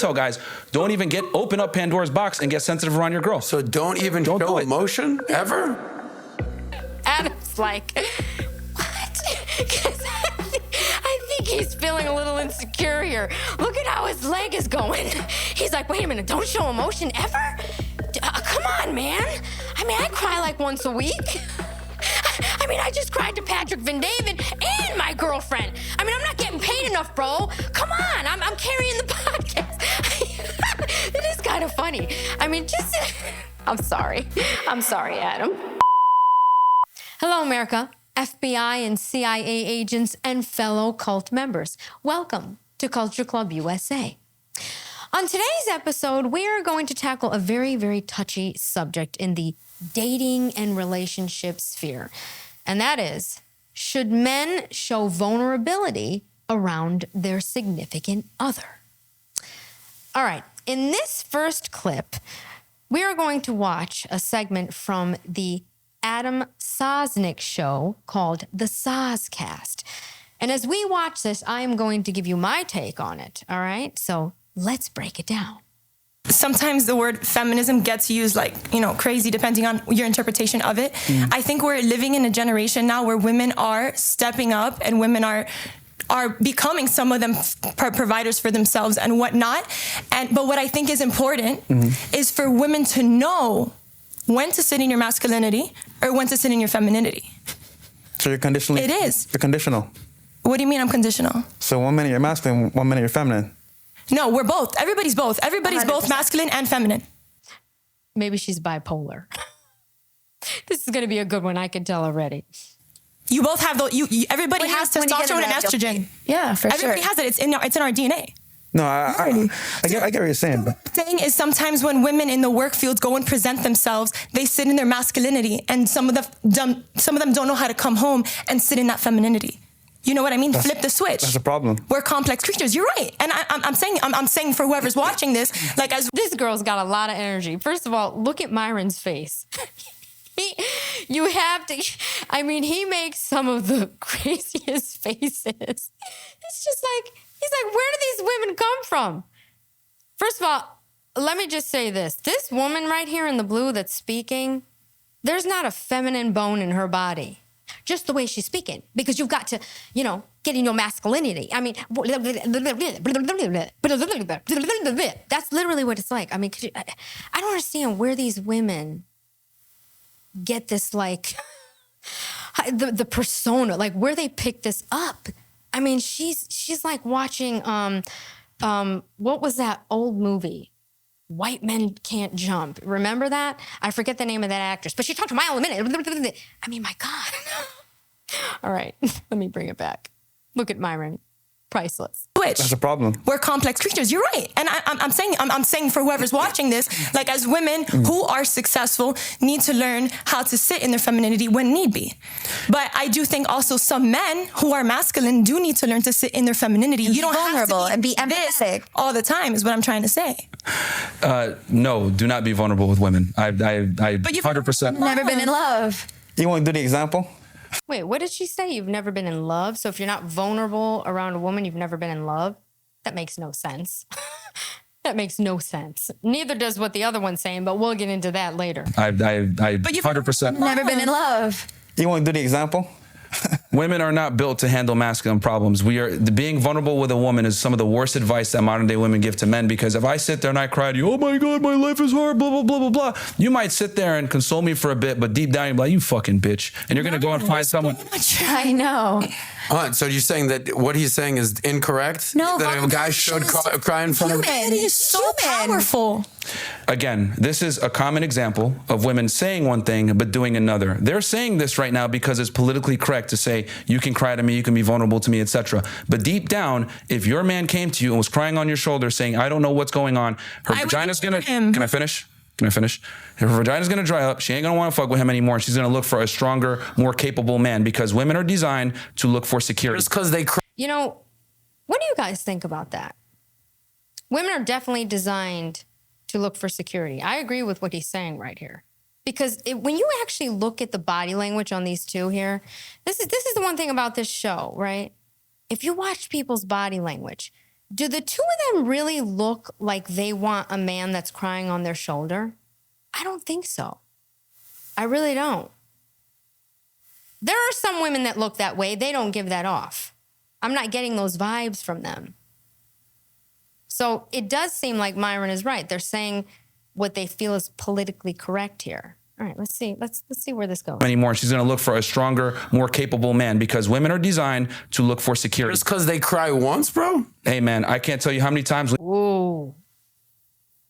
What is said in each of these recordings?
So guys, don't even open up Pandora's box and get sensitive around your girl. So don't even show emotion ever? Adam's like, what? Because I think he's feeling a little insecure here. Look at how his leg is going. He's like, wait a minute, don't show emotion ever? Come on, man. I mean, I cry like once a week. I mean, I just cried to Patrick Van David and my girlfriend. I mean, I'm not getting paid enough, bro. Come on, I'm carrying the podcast. It is kind of funny. I mean, I'm sorry. I'm sorry, Adam. Hello, America, FBI and CIA agents and fellow cult members. Welcome to Culture Club USA. On today's episode, we are going to tackle a very, very touchy subject in the dating and relationship sphere. And that is, should men show vulnerability around their significant other? All right, in this first clip, we are going to watch a segment from the Adam Sosnick show called The Soscast. And as we watch this, I am going to give you my take on it, all right? So let's break it down. Sometimes the word feminism gets used crazy depending on your interpretation of it. I think we're living in a generation now where women are stepping up and women are becoming, some of them, providers for themselves and whatnot. But what I think is important is for women to know when to sit in your masculinity or when to sit in your femininity. So you're conditionally... It is. You're conditional. What do you mean I'm conditional? So 1 minute you're masculine, 1 minute you're feminine. No, we're both. Everybody's both. Everybody's 100%. Both masculine and feminine. Maybe she's bipolar. This is going to be a good one, I can tell already. You both have everybody has testosterone and estrogen. Yeah, for sure. Everybody has it. It's in our DNA. No, I get what you're saying. But the thing is, sometimes when women in the work fields go and present themselves, they sit in their masculinity, and some of them don't know how to come home and sit in that femininity. You know what I mean? Flip the switch. That's a problem. We're complex creatures. You're right. And I'm saying for whoever's watching this, this girl's got a lot of energy. First of all, look at Myron's face. He makes some of the craziest faces. It's just like, he's like, where do these women come from? First of all, let me just say this. This woman right here in the blue that's speaking, there's not a feminine bone in her body. Just the way she's speaking, because you've got to, get in your masculinity. I mean, that's literally what it's like. I mean, I don't understand where these women get this, the persona, where they pick this up. I mean, she's like watching, what was that old movie? White Men Can't Jump. Remember that? I forget the name of that actress, but she talked a mile a minute. I mean, my God. All right, let me bring it back. Look at Myron. Priceless. That's a problem. We're complex creatures. You're right. And I'm saying for whoever's watching this, as women who are successful need to learn how to sit in their femininity when need be. But I do think also some men who are masculine do need to learn to sit in their femininity. You don't vulnerable have to be and be empathetic all the time is what I'm trying to say. No, do not be vulnerable with women. I 100%. Never been in love. You want to do the example? Wait, what did she say? You've never been in love? So if you're not vulnerable around a woman, you've never been in love? That makes no sense. That makes no sense. Neither does what the other one's saying, but we'll get into that later. I 100%. Never been in love. You want to do the example? Women are not built to handle masculine problems. Being vulnerable with a woman is some of the worst advice that modern day women give to men, because if I sit there and I cry to you, oh my God, my life is hard, blah, blah, blah, blah, blah. You might sit there and console me for a bit, but deep down you're like, you fucking bitch. And you're going to go and find someone. I know. So you're saying that what he's saying is incorrect? No, that a guy should cry in front of It is so powerful. Again, this is a common example of women saying one thing but doing another. They're saying this right now because it's politically correct to say, you can cry to me, you can be vulnerable to me, etc. But deep down, if your man came to you and was crying on your shoulder saying, I don't know what's going on, her vagina's gonna... Can I finish? Her vagina's gonna dry up. She ain't gonna want to fuck with him anymore. She's gonna look for a stronger, more capable man, because women are designed to look for security. Just because they... What do you guys think about that? Women are definitely designed to look for security. I agree with what he's saying right here. Because when you actually look at the body language on these two here, this is the one thing about this show, right? If you watch people's body language, Do the two of them really look like they want a man that's crying on their shoulder? I don't think so. I really don't. There are some women that look that way. They don't give that off. I'm not getting those vibes from them. So it does seem like Myron is right. They're saying what they feel is politically correct here. All right, let's see. Let's see where this goes. Anymore. She's going to look for a stronger, more capable man because women are designed to look for security. Just because they cry once, bro? Hey, man, I can't tell you how many times. Ooh.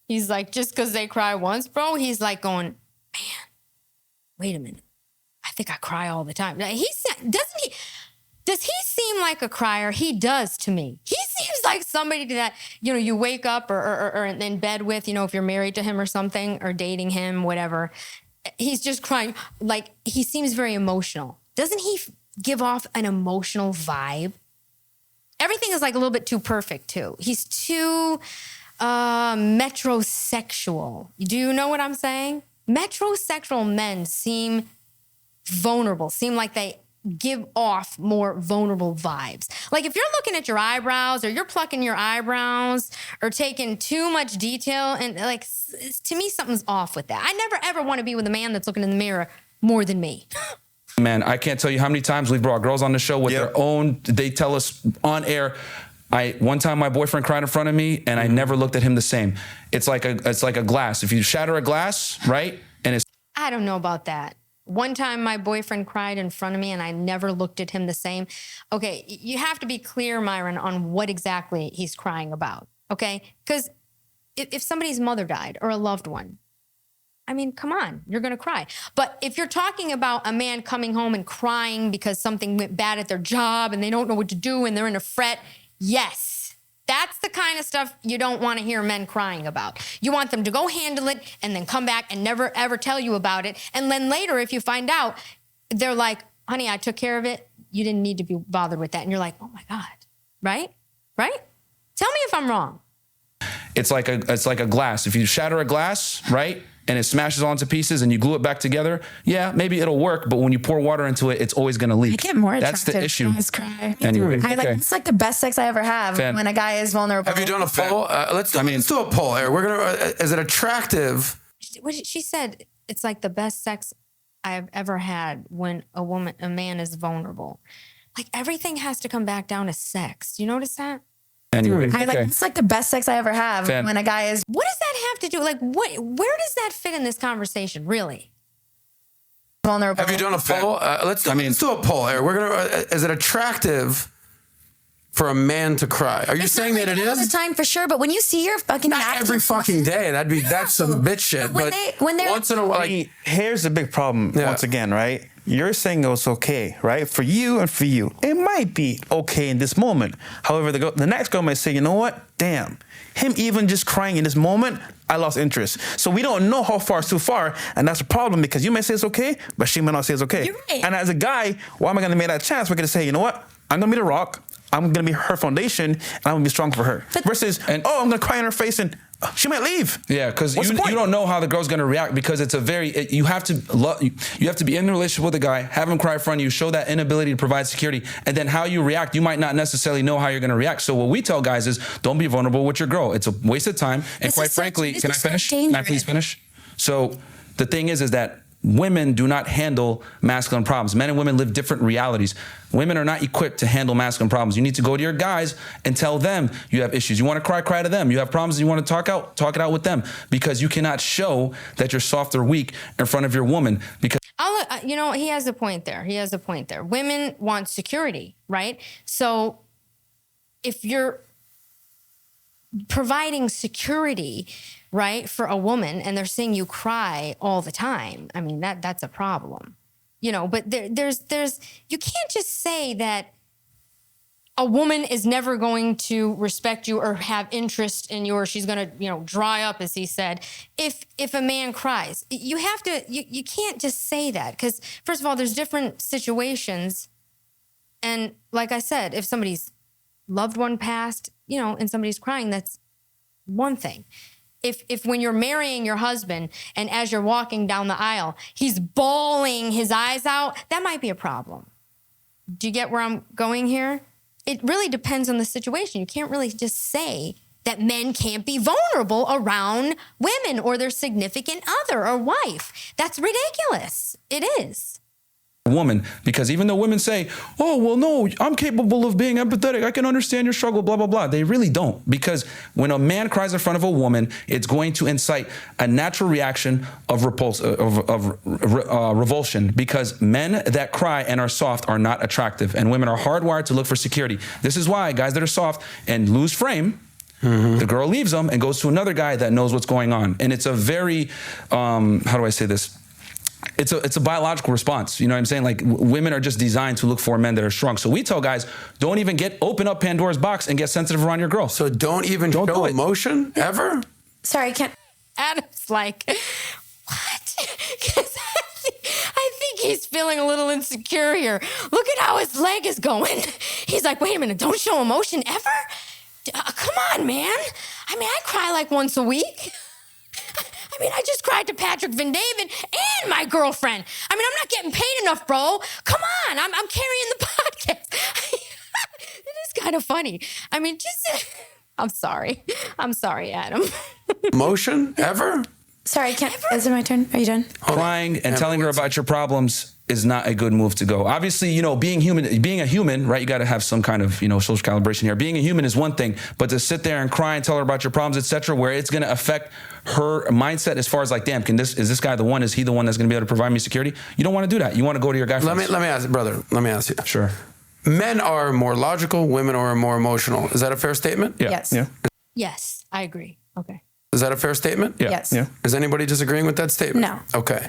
He's like, just because they cry once, bro, he's like going, man, wait a minute. I think I cry all the time. Does he seem like a crier? He does to me. He seems like somebody that, you know, you wake up or in bed with, you know, if you're married to him or something or dating him, whatever. He's just crying. Like, he seems very emotional. Doesn't he give off an emotional vibe? Everything is like a little bit too perfect too. He's too metrosexual. Do you know what I'm saying? Metrosexual men seem vulnerable, seem like they give off more vulnerable vibes. Like if you're looking at your eyebrows or you're plucking your eyebrows or taking too much detail and like, to me, something's off with that. I never ever want to be with a man that's looking in the mirror more than me. Man, I can't tell you how many times we've brought girls on the show with their own, they tell us on air, one time my boyfriend cried in front of me and I never looked at him the same. It's like a glass. If you shatter a glass, right? And it's I don't know about that. One time my boyfriend cried in front of me and I never looked at him the same. Okay, you have to be clear, Myron, on what exactly he's crying about, okay? Because if somebody's mother died or a loved one, I mean, come on, you're going to cry. But if you're talking about a man coming home and crying because something went bad at their job and they don't know what to do and they're in a fret, yes. That's the kind of stuff you don't want to hear men crying about. You want them to go handle it and then come back and never, ever tell you about it. And then later, if you find out, they're like, honey, I took care of it. You didn't need to be bothered with that. And you're like, oh my God, right? Right? Tell me if I'm wrong. it's like a glass. If you shatter a glass, right? And it smashes onto pieces and you glue it back together, yeah, maybe it'll work, but when you pour water into it, it's always going to leak. I get more That's attracted the issue. when guys cry. Anyway, It's like the best sex I ever have when a guy is vulnerable. Have you done a poll? Let's do a poll here. We're gonna. Is it attractive? She said it's like the best sex I've ever had when a man is vulnerable. Like everything has to come back down to sex. You notice that? Anyway, it's like the best sex I ever have when a guy is. What does that have to do? Like, where does that fit in this conversation? Really? Vulnerable. Have you done a poll? Let's do a poll here. We're gonna. Is it attractive for a man to cry? Are you saying that it all the is? time for sure, but when you see your fucking Not every fucking day. That's some bitch shit. When they're once in a while, like, Here's the big problem once again, right? You're saying it's okay, right? For you and for you. It might be okay in this moment. However, the next girl might say, you know what? Damn, him even just crying in this moment, I lost interest. So we don't know how far is too far, and that's a problem because you may say it's okay, but she might not say it's okay. You're right. And as a guy, why am I going to make that chance? We're going to say, you know what? I'm going to be the rock. I'm going to be her foundation, and I'm going to be strong for her. Versus, I'm going to cry in her face, and she might leave. Yeah, because you don't know how the girl's going to react because it's you have to be in the relationship with the guy, have him cry in front of you, show that inability to provide security, and then how you react, you might not necessarily know how you're going to react. So what we tell guys is don't be vulnerable with your girl. It's a waste of time. And quite frankly, can I finish? Can I please finish? So the thing is that women do not handle masculine problems. Men and women live different realities. Women are not equipped to handle masculine problems. You need to go to your guys and tell them you have issues. You want to cry to them. You have problems, you want to talk it out with them, because you cannot show that you're soft or weak in front of your woman. Because he has a point there. Women want security, right? So if you're providing security, right, for a woman, and they're seeing you cry all the time, I mean, that's a problem, but there's you can't just say that a woman is never going to respect you or have interest in you, or she's going to, dry up, as he said, if a man cries. You have to, you can't just say that, because first of all, there's different situations. And like I said, if somebody's loved one passed, and somebody's crying, that's one thing. If when you're marrying your husband and as you're walking down the aisle, he's bawling his eyes out, that might be a problem. Do you get where I'm going here? it really depends on the situation. You can't really just say that men can't be vulnerable around women or their significant other or wife. That's ridiculous. It is. Woman, because even though women say, oh, well, no, I'm capable of being empathetic, I can understand your struggle, blah, blah, blah, they really don't. Because when a man cries in front of a woman, it's going to incite a natural reaction of revulsion, because men that cry and are soft are not attractive, and women are hardwired to look for security. This is why guys that are soft and lose frame, the girl leaves them and goes to another guy that knows what's going on. And it's a very, how do I say this? It's a biological response. You know what I'm saying? Like, women are just designed to look for men that are strong. So we tell guys, don't even open up Pandora's box and get sensitive around your girl. So don't show emotion ever? Sorry, I can't. Adam's like, what? Because I think he's feeling a little insecure here. Look at how his leg is going. He's like, wait a minute, don't show emotion ever? Come on, man. I mean, I cry like once a week. I mean, I just cried to Patrick Van David and my girlfriend. I mean, I'm not getting paid enough, bro. Come on, I'm carrying the podcast. It is kind of funny. I mean, I'm sorry. I'm sorry, Adam. Emotion ever? Sorry, I can't. Is it my turn? Are you done? Crying and telling her about your problems is not a good move to go. Obviously, you know, being a human, right? You got to have some kind of, you know, social calibration here. Being a human is one thing, but to sit there and cry and tell her about your problems, etc., where it's going to affect her mindset as far as like, damn, is this guy the one? Is he the one that's going to be able to provide me security? You don't want to do that. You want to go to your guy first. Let me ask, brother. Let me ask you. Sure. Men are more logical. Women are more emotional. Is that a fair statement? Yeah. Yes. Yeah. Yes, I agree. Okay. Is that a fair statement? Yeah. Yes. Yeah. Is anybody disagreeing with that statement? No. Okay.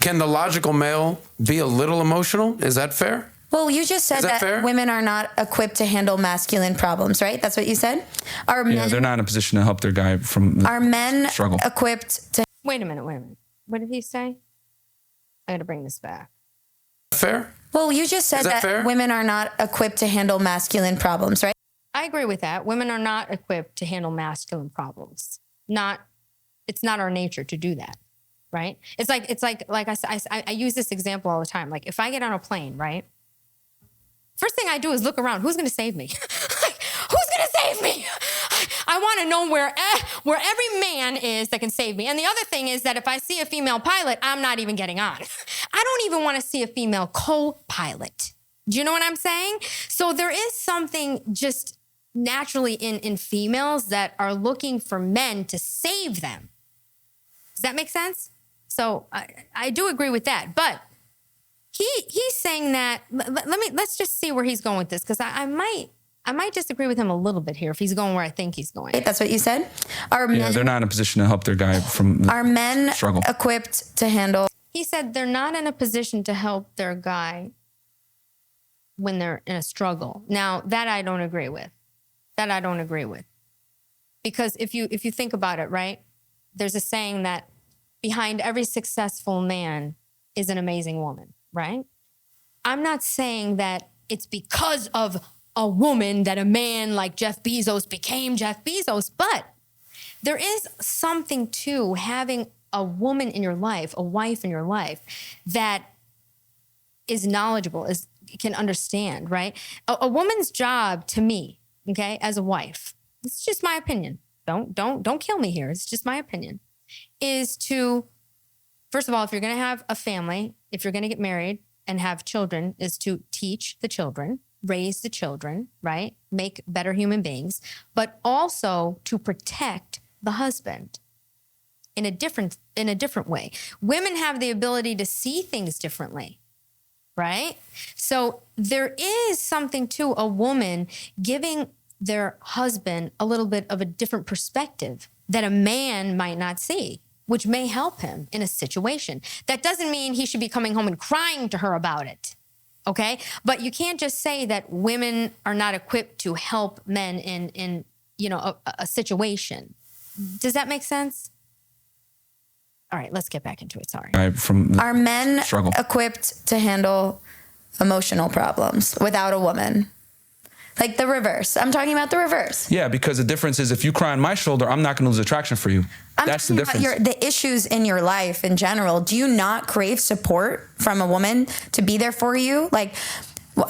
Can the logical male be a little emotional? Is that fair? Well, you just said that fair? women are not equipped to handle masculine problems, right? That's what you said? Yeah, they're not in a position to help their guy from the Are men struggle. equipped to... Wait a minute. What did he say? I got to bring this back. Fair? Well, you just said that fair? women are not equipped to handle masculine problems, right? I agree with that. Women are not equipped to handle masculine problems. It's not our nature to do that, right? It's like I use this example all the time. Like, if I get on a plane, right? First thing I do is look around. Who's going to save me? Like, who's going to save me? I want to know where every man is that can save me. And the other thing is that if I see a female pilot, I'm not even getting on. I don't even want to see a female co-pilot. Do you know what I'm saying? So there is something just naturally in females that are looking for men to save them. Does that make sense? So I do agree with that. But he's saying that, let's just see where he's going with this, because I might disagree with him a little bit here if he's going where I think he's going. That's what you said? Yeah, they're not in a position to help their guy from the Are men struggle. equipped to handle... He said they're not in a position to help their guy when they're in a struggle. Now, that I don't agree with. Because if you think about it, right? There's a saying that behind every successful man is an amazing woman, right? I'm not saying that it's because of a woman that a man like Jeff Bezos became Jeff Bezos, but there is something to having a woman in your life, a wife in your life, that is knowledgeable, can understand, right? A woman's job, to me, okay, as a wife, it's just my opinion. Don't kill me here. It's just my opinion. Is to, first of all, if you're going to have a family, if you're going to get married and have children, is to teach the children, raise the children, right? Make better human beings, but also to protect the husband in a different way. Women have the ability to see things differently, right? So there is something to a woman giving their husband a little bit of a different perspective that a man might not see, which may help him in a situation. That doesn't mean he should be coming home and crying to her about it, okay? But you can't just say that women are not equipped to help men in a situation. Does that make sense? All right, let's get back into it. Sorry. Are men struggle. equipped to handle emotional problems without a woman? Like the reverse. I'm talking about the reverse. Yeah, because the difference is if you cry on my shoulder, I'm not going to lose attraction for you. That's the difference. The issues in your life in general. Do you not crave support from a woman to be there for you? Like,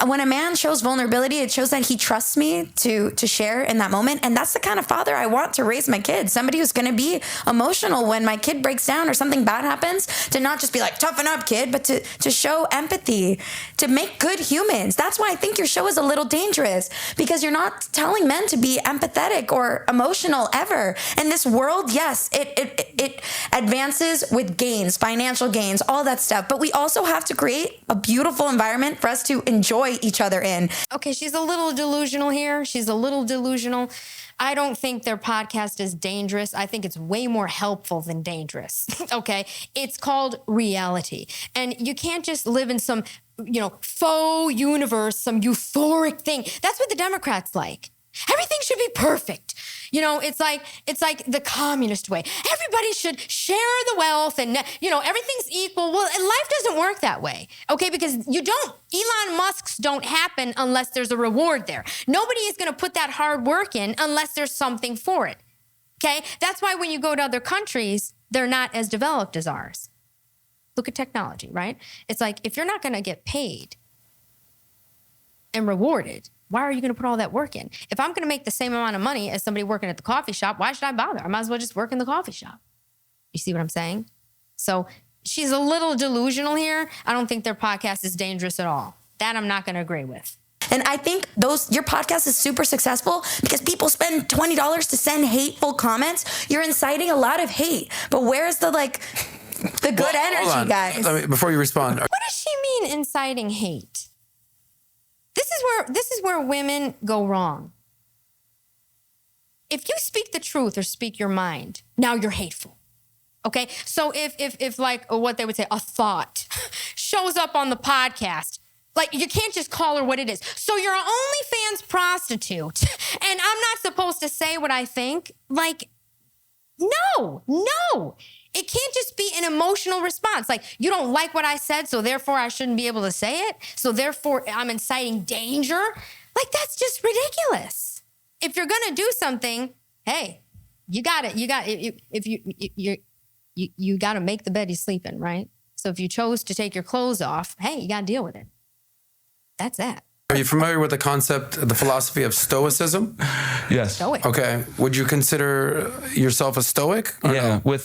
When a man shows vulnerability, it shows that he trusts me to share in that moment. And that's the kind of father I want to raise my kids. Somebody who's going to be emotional when my kid breaks down or something bad happens, to not just be like, toughen up, kid, but to show empathy, to make good humans. That's why I think your show is a little dangerous, because you're not telling men to be empathetic or emotional ever. In this world, yes, it advances with gains, financial gains, all that stuff. But we also have to create a beautiful environment for us to enjoy each other in. Okay, she's a little delusional here. She's a little delusional. I don't think their podcast is dangerous. I think it's way more helpful than dangerous. Okay, it's called reality. And you can't just live in some, faux universe, some euphoric thing. That's what the Democrats like. Everything should be perfect. It's like the communist way. Everybody should share the wealth and, everything's equal. Well, life doesn't work that way, okay? Because Elon Musk's don't happen unless there's a reward there. Nobody is going to put that hard work in unless there's something for it, okay? That's why when you go to other countries, they're not as developed as ours. Look at technology, right? It's like, if you're not going to get paid and rewarded, why are you going to put all that work in? If I'm going to make the same amount of money as somebody working at the coffee shop, why should I bother? I might as well just work in the coffee shop. You see what I'm saying? So she's a little delusional here. I don't think their podcast is dangerous at all. That I'm not going to agree with. And I think your podcast is super successful because people spend $20 to send hateful comments. You're inciting a lot of hate. But where's the good energy, guys? Before you respond. What does she mean inciting hate? This is where women go wrong. If you speak the truth or speak your mind, now you're hateful. Okay? So if like what they would say, a thought shows up on the podcast, like you can't just call her what it is. So you're an OnlyFans prostitute and I'm not supposed to say what I think? Like, no. It can't just be an emotional response. Like, you don't like what I said, so therefore I shouldn't be able to say it. So therefore I'm inciting danger. Like, that's just ridiculous. If you're going to do something, hey, you got it. You got to make the bed you sleep in, right? So if you chose to take your clothes off, hey, you got to deal with it. That's that. Are you familiar with the philosophy of Stoicism? Yes. Stoic. Okay. Would you consider yourself a Stoic? Yeah. No?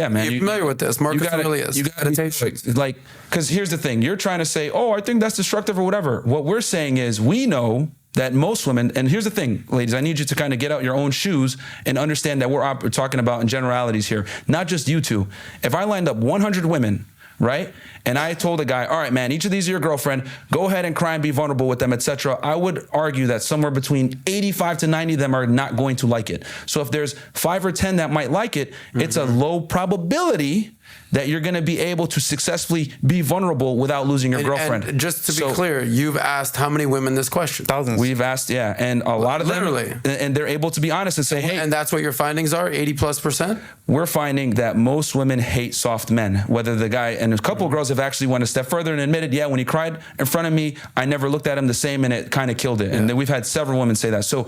Man. You're familiar with this. Marcus Aurelius. You got meditation. Like, because here's the thing. You're trying to say, I think that's destructive or whatever. What we're saying is we know that most women, and here's the thing, ladies, I need you to kind of get out your own shoes and understand that we're talking about in generalities here, not just you two. If I lined up 100 women, right? And I told a guy, all right, man, each of these are your girlfriend. Go ahead and cry and be vulnerable with them, etc. I would argue that somewhere between 85 to 90 of them are not going to like it. So if there's 5 or 10 that might like it, it's a low probability that you're going to be able to successfully be vulnerable without losing your girlfriend. And just to be clear, you've asked how many women this question? Thousands. We've asked, and a lot of literally. them, and they're able to be honest and say, hey. And that's what your findings are, 80+%? We're finding that most women hate soft men, whether the guy, and a couple of girls have actually went a step further and admitted, when he cried in front of me, I never looked at him the same and it kind of killed it. Yeah. And then we've had several women say that. So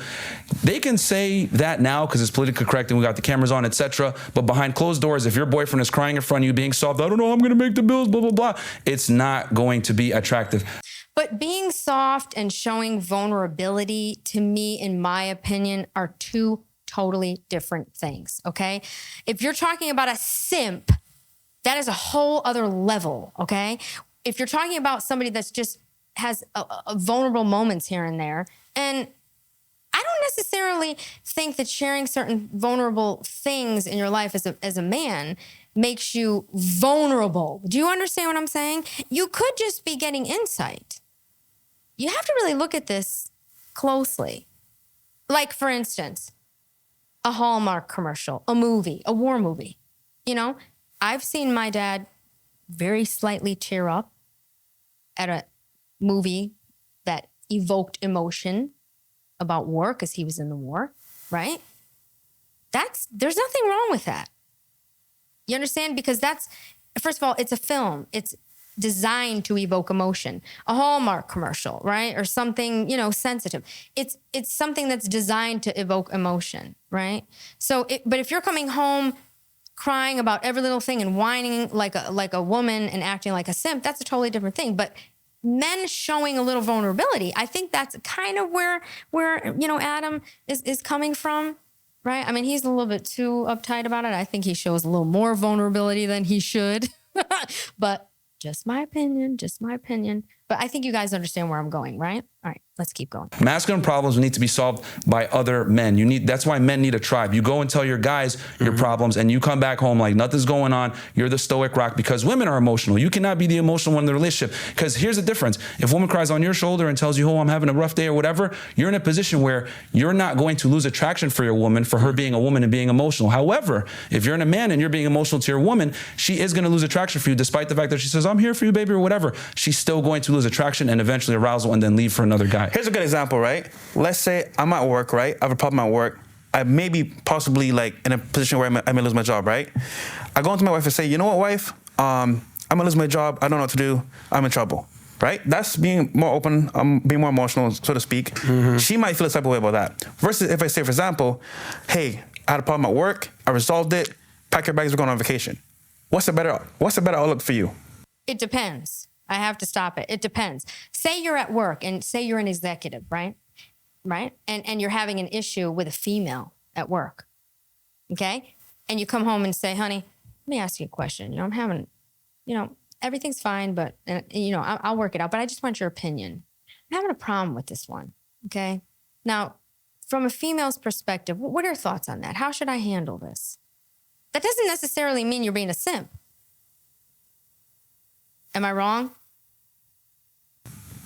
they can say that now because it's politically correct and we got the cameras on, etc. But behind closed doors, if your boyfriend is crying in front of you, being soft, I don't know, I'm going to make the bills, blah, blah, blah. It's not going to be attractive. But being soft and showing vulnerability, to me, in my opinion, are two totally different things, okay? If you're talking about a simp, that is a whole other level, okay? If you're talking about somebody that's just has a vulnerable moments here and there, and I don't necessarily think that sharing certain vulnerable things in your life as a man makes you vulnerable. Do you understand what I'm saying? You could just be getting insight. You have to really look at this closely. Like, for instance, a Hallmark commercial, a movie, a war movie. You know, I've seen my dad very slightly tear up at a movie that evoked emotion about war because he was in the war, right? There's nothing wrong with that. You understand? Because first of all, it's a film. It's designed to evoke emotion. A Hallmark commercial, right? Or something, sensitive. It's something that's designed to evoke emotion, right? So, but if you're coming home crying about every little thing and whining like a woman and acting like a simp, that's a totally different thing. But men showing a little vulnerability. I think that's kind of where Adam is coming from, right? I mean, he's a little bit too uptight about it. I think he shows a little more vulnerability than he should. But just my opinion. But I think you guys understand where I'm going, right? All right, let's keep going. Masculine problems need to be solved by other men. That's why men need a tribe. You go and tell your guys your problems, and you come back home like nothing's going on. You're the stoic rock, because women are emotional. You cannot be the emotional one in the relationship, because here's the difference. If a woman cries on your shoulder and tells you, oh, I'm having a rough day or whatever, you're in a position where you're not going to lose attraction for your woman for her being a woman and being emotional. However, if you're in a man and you're being emotional to your woman, she is going to lose attraction for you, despite the fact that she says, I'm here for you, baby, or whatever. She's still going to lose attraction and eventually arousal and then leave for another guy. Here's a good example, right? Let's say I'm at work, right? I have a problem at work. I may be possibly like in a position where I may lose my job, right? I go into my wife and say, you know what, wife? I'm gonna lose my job. I don't know what to do. I'm in trouble, right? That's being more open, being more emotional, so to speak. She might feel a type of way about that. Versus if I say, for example, hey, I had a problem at work. I resolved it. Pack your bags. We're going on vacation. What's a better outlook for you? It depends. I have to stop it. It depends. Say you're at work and say you're an executive, right? Right? And you're having an issue with a female at work, okay? And you come home and say, honey, let me ask you a question. I'm having, everything's fine, but, I'll work it out, but I just want your opinion. I'm having a problem with this one, okay? Now, from a female's perspective, what are your thoughts on that? How should I handle this? That doesn't necessarily mean you're being a simp. Am I wrong?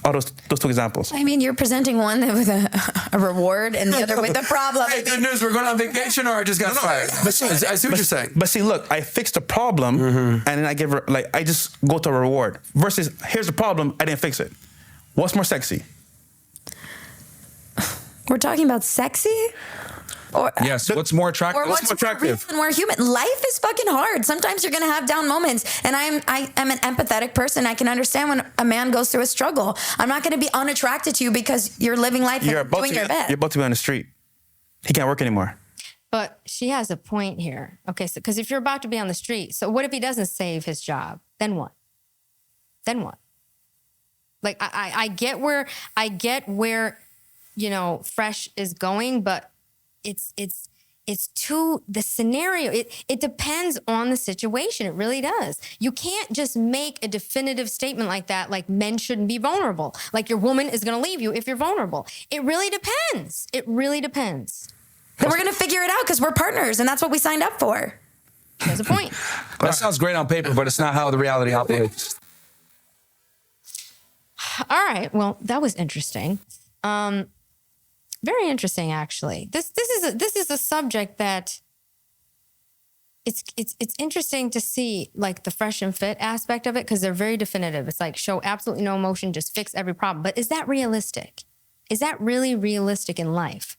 Oh, those two examples. I mean, you're presenting one with a reward and the other with a problem. Hey, good news, we're going on vacation, or I just got fired. I see what you're saying. But see, look, I fixed the problem, and then I give her, I just go to a reward. Versus, here's the problem, I didn't fix it. What's more sexy? We're talking about sexy? Or, yes, what's more attractive? Or what's more attractive? More human. Life is fucking hard. Sometimes you're gonna have down moments, and I'm an empathetic person. I can understand when a man goes through a struggle. I'm not gonna be unattracted to you because you're living life and doing your best. You're about to be on the street. He can't work anymore. But she has a point here. Okay, so because if you're about to be on the street, so what if he doesn't save his job? Then what? Like I get where Fresh is going, but it's too, the scenario, it depends on the situation. It really does. You can't just make a definitive statement like that, like men shouldn't be vulnerable. Like your woman is going to leave you if you're vulnerable. It really depends. Then we're going to figure it out because we're partners and that's what we signed up for. There's a point. That sounds great on paper, but it's not how the reality operates. All right. Well, that was interesting. Very interesting, actually. This is a subject that it's interesting to see, like the fresh and fit aspect of it, because they're very definitive. It's like show absolutely no emotion, just fix every problem. But is that realistic? Is that really realistic in life?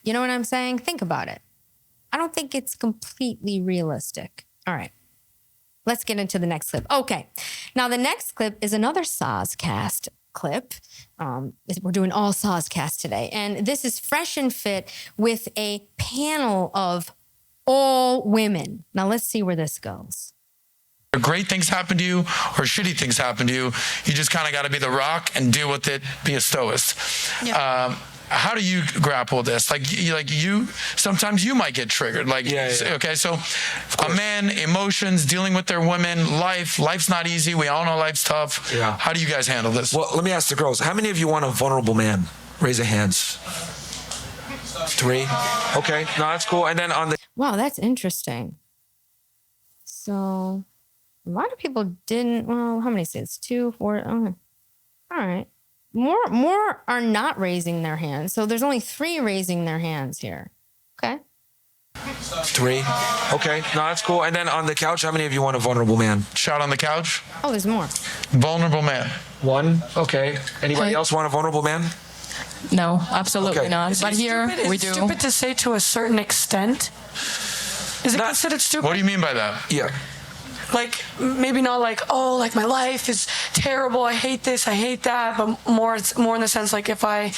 You know what I'm saying? Think about it. I don't think it's completely realistic. All right. Let's get into the next clip. Okay. Now, the next clip is another Soscast clip. We're doing all Soscast today. And this is fresh and fit with a panel of all women. Now, let's see where this goes. Great things happen to you or shitty things happen to you. You just kind of got to be the rock and deal with it, be a stoicist. Yeah. How do you grapple with this? Like you, sometimes you might get triggered. Okay, so a man, emotions, dealing with their women, life's not easy. We all know life's tough. Yeah. How do you guys handle this? Well, let me ask the girls. How many of you want a vulnerable man? Raise your hands. 3. Okay, no, that's cool. And then on the... Wow, that's interesting. So a lot of people didn't, well, how many say it's 2, 4? Okay. All right. More are not raising their hands. So there's only 3 raising their hands here. Okay. 3. Okay. No, that's cool. And then on the couch, how many of you want a vulnerable man? Shout on the couch. Oh, there's more. Vulnerable man. 1. Okay. Anybody else want a vulnerable man? No, absolutely not. But here we do. It's stupid to say to a certain extent. Is it considered stupid? What do you mean by that? Yeah. Like, maybe not like, oh, like my life is terrible. I hate this. I hate that. But it's more in the sense like if I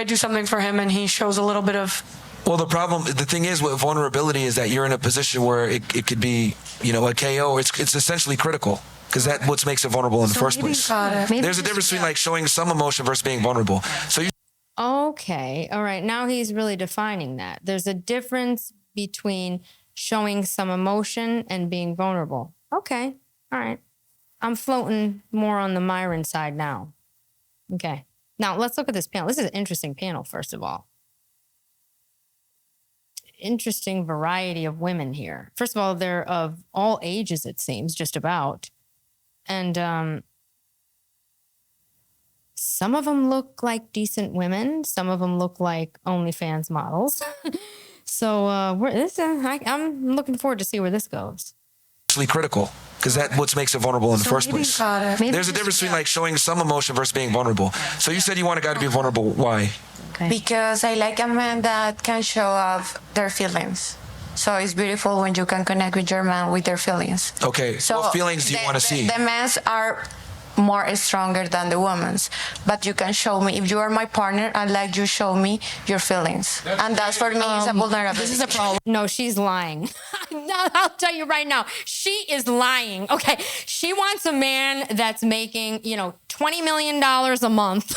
do something for him and he shows a little bit of. Well, the thing is with vulnerability is that you're in a position where it could be, a KO. It's essentially critical. because that's what makes it vulnerable in the first place. There's a difference between like showing some emotion versus being vulnerable. So you. Okay, all right. Now he's really defining that. There's a difference between showing some emotion and being vulnerable. Okay, all right. I'm floating more on the Myron side now. Okay. Now let's look at this panel. This is an interesting panel, first of all. Interesting variety of women here. First of all, they're of all ages, it seems, just about. And some of them look like decent women. Some of them look like OnlyFans models. So I'm looking forward to see where this goes. Critical, because that's what makes it vulnerable in the first place. There's a difference between like showing some emotion versus being vulnerable. So you said you want a guy to be vulnerable. Why? Okay. Because I like a man that can show off their feelings. So it's beautiful when you can connect with your man with their feelings. Okay. So what feelings do you want to see? The men's are more stronger than the women's, but you can show me, if you are my partner, I'd like you show me your feelings, and that's for me is a vulnerability. This is a problem. No, she's lying. No, I'll tell you right now, she is lying. Okay, she wants a man that's making, $20 million a month,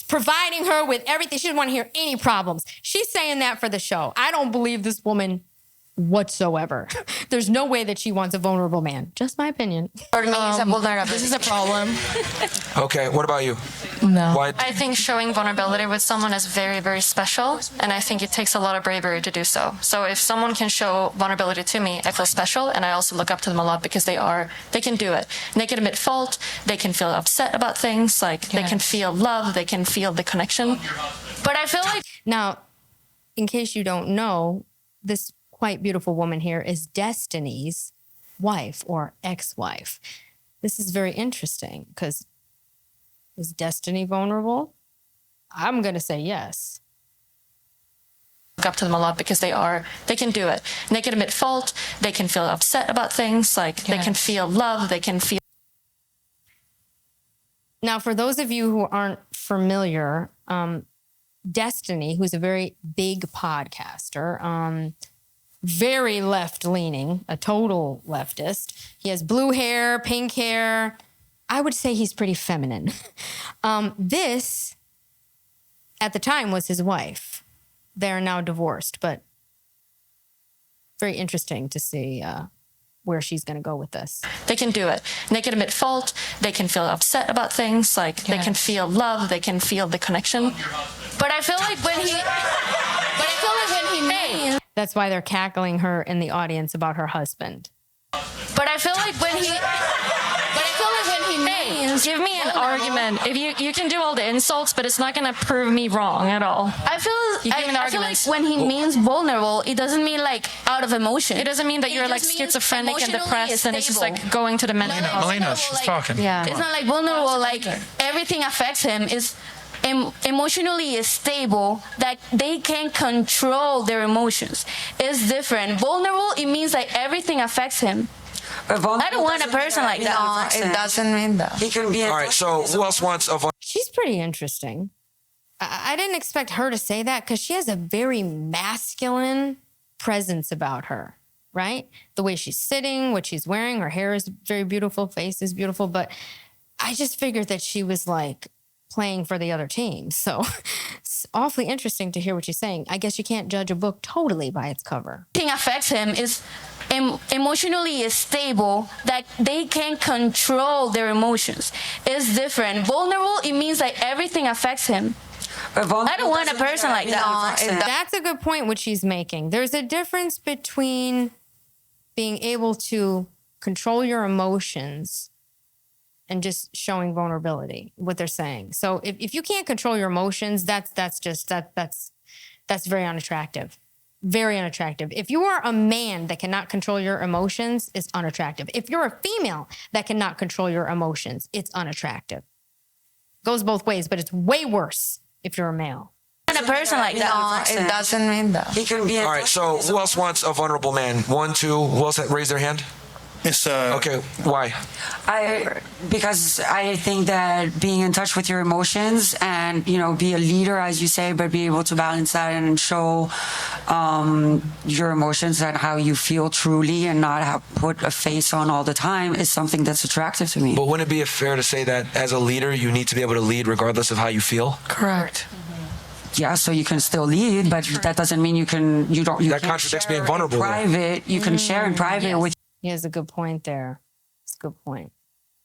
providing her with everything. She doesn't want to hear any problems. She's saying that for the show. I don't believe this woman whatsoever. There's no way that she wants a vulnerable man. Just my opinion. For me, it's a vulnerability. This is a problem. Okay, what about you? No. Why? I think showing vulnerability with someone is very, very special, and I think it takes a lot of bravery to do so. So if someone can show vulnerability to me, I feel special, and I also look up to them a lot because they can do it. And they can admit fault, they can feel upset about things, they can feel love, they can feel the connection. But I feel like... Now, in case you don't know, this quite beautiful woman here is Destiny's wife or ex-wife. This is very interesting because is Destiny vulnerable? I'm going to say yes. Look up to them a lot because they can do it. And they can admit fault, they can feel upset about things, they can feel love, they can feel... Now, for those of you who aren't familiar, Destiny, who's a very big podcaster, very left-leaning, a total leftist. He has blue hair, pink hair. I would say he's pretty feminine. This, at the time, was his wife. They're now divorced, but very interesting to see where she's going to go with this. They can do it. And they can admit fault. They can feel upset about things. They can feel love. They can feel the connection. But I feel like when he means... That's why they're cackling her in the audience about her husband. But I feel like when he means... Give me an argument. If you can do all the insults, but it's not going to prove me wrong at all. I feel like when he means vulnerable, it doesn't mean out of emotion. It doesn't mean that you're schizophrenic and depressed and it's just going to the mental hospital. Melina, she's talking. Yeah. It's not vulnerable, everything affects him. Is emotionally stable, that they can control their emotions. It's different. Vulnerable, it means everything affects him. I don't want a person like that. No, it doesn't mean that. He can be. All right. So who else wants a? She's pretty interesting. I didn't expect her to say that because she has a very masculine presence about her, right? The way she's sitting, what she's wearing, her hair is very beautiful, face is beautiful. But I just figured that she was playing for the other team. So it's awfully interesting to hear what she's saying. I guess you can't judge a book totally by its cover. Thing affects him is emotionally stable, that they can control their emotions. It's different. Vulnerable, it means everything affects him. I don't want a person like that. No, that's a good point what she's making. There's a difference between being able to control your emotions and just showing vulnerability, what they're saying. So if you can't control your emotions, that's very unattractive. Very unattractive. If you are a man that cannot control your emotions, it's unattractive. If you're a female that cannot control your emotions, it's unattractive. Goes both ways, but it's way worse if you're a male. A person like that. No, it doesn't mean that. He can be. All right. So who else wants a vulnerable man? 1, 2. Who else raise their hand? It's Okay, why? Because I think that being in touch with your emotions and, be a leader, as you say, but be able to balance that and show your emotions and how you feel truly and not put a face on all the time is something that's attractive to me. But wouldn't it be fair to say that as a leader, you need to be able to lead regardless of how you feel? Correct. Yeah, so you can still lead, but that doesn't mean you that contradicts being vulnerable. Private, you can share in private with. He has a good point there. It's a good point.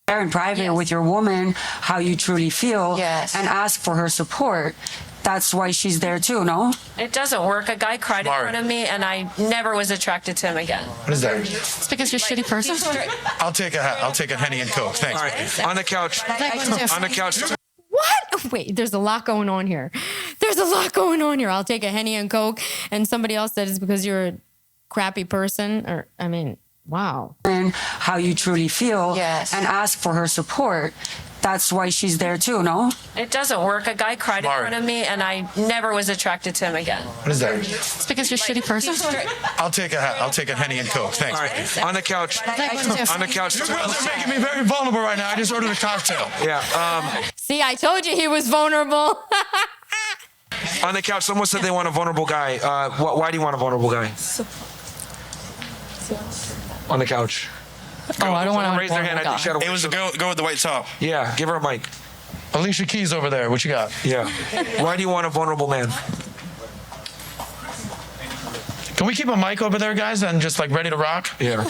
Share in private with your woman how you truly feel and ask for her support. That's why she's there too, no? It doesn't work. A guy cried in front of me, and I never was attracted to him again. What is that? It's because you're a shitty person. I'll take a Henny and Coke. Thanks. All right. On the couch. On the couch. What? Wait, there's a lot going on here. I'll take a Henny and Coke, and somebody else said it's because you're a crappy person. Wow. And how you truly feel and ask for her support. That's why she's there too, no? It doesn't work. A guy cried in front of me, and I never was attracted to him again. What is that? It's because you're a shitty person. I'll take a Henny and Coke. Thanks. All right. On the couch. On the couch. You girls are making me very vulnerable right now. I just ordered a cocktail. Yeah. See, I told you he was vulnerable. On the couch, someone said they want a vulnerable guy. Why do you want a vulnerable guy? On the couch. I don't want to raise their hand. I think she had a It was a go with the white top. Yeah, give her a mic. Alicia Keys over there. What you got? Yeah. Why do you want a vulnerable man? Can we keep a mic over there, guys, and just ready to rock? Yeah.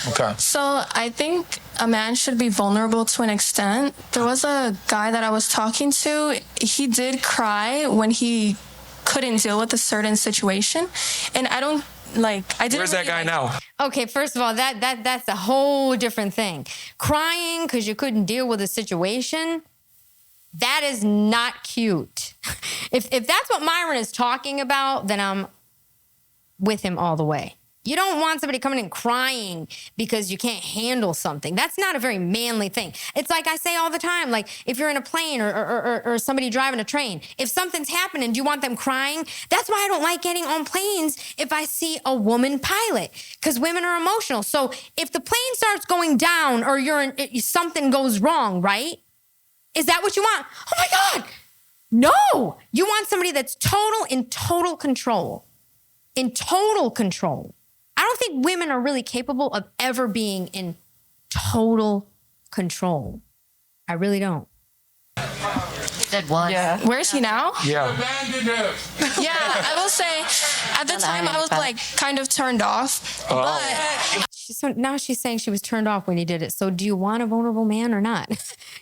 Okay. So I think a man should be vulnerable to an extent. There was a guy that I was talking to. He did cry when he couldn't deal with a certain situation, and I don't. Where's that guy now? Okay, first of all, that's a whole different thing. Crying because you couldn't deal with a situation, that is not cute. If that's what Myron is talking about, then I'm with him all the way. You don't want somebody coming in crying because you can't handle something. That's not a very manly thing. It's like I say all the time, if you're in a plane or somebody driving a train, if something's happening, do you want them crying? That's why I don't like getting on planes if I see a woman pilot, because women are emotional. So if the plane starts going down or something goes wrong, right? Is that what you want? Oh my God. No, you want somebody that's in total control. In total control. I don't think women are really capable of ever being in total control. I really don't. Did one. Yeah. Where is he now? Yeah. Yeah, I will say, at the time I was kind of turned off. But So now she's saying she was turned off when he did it. So do you want a vulnerable man or not?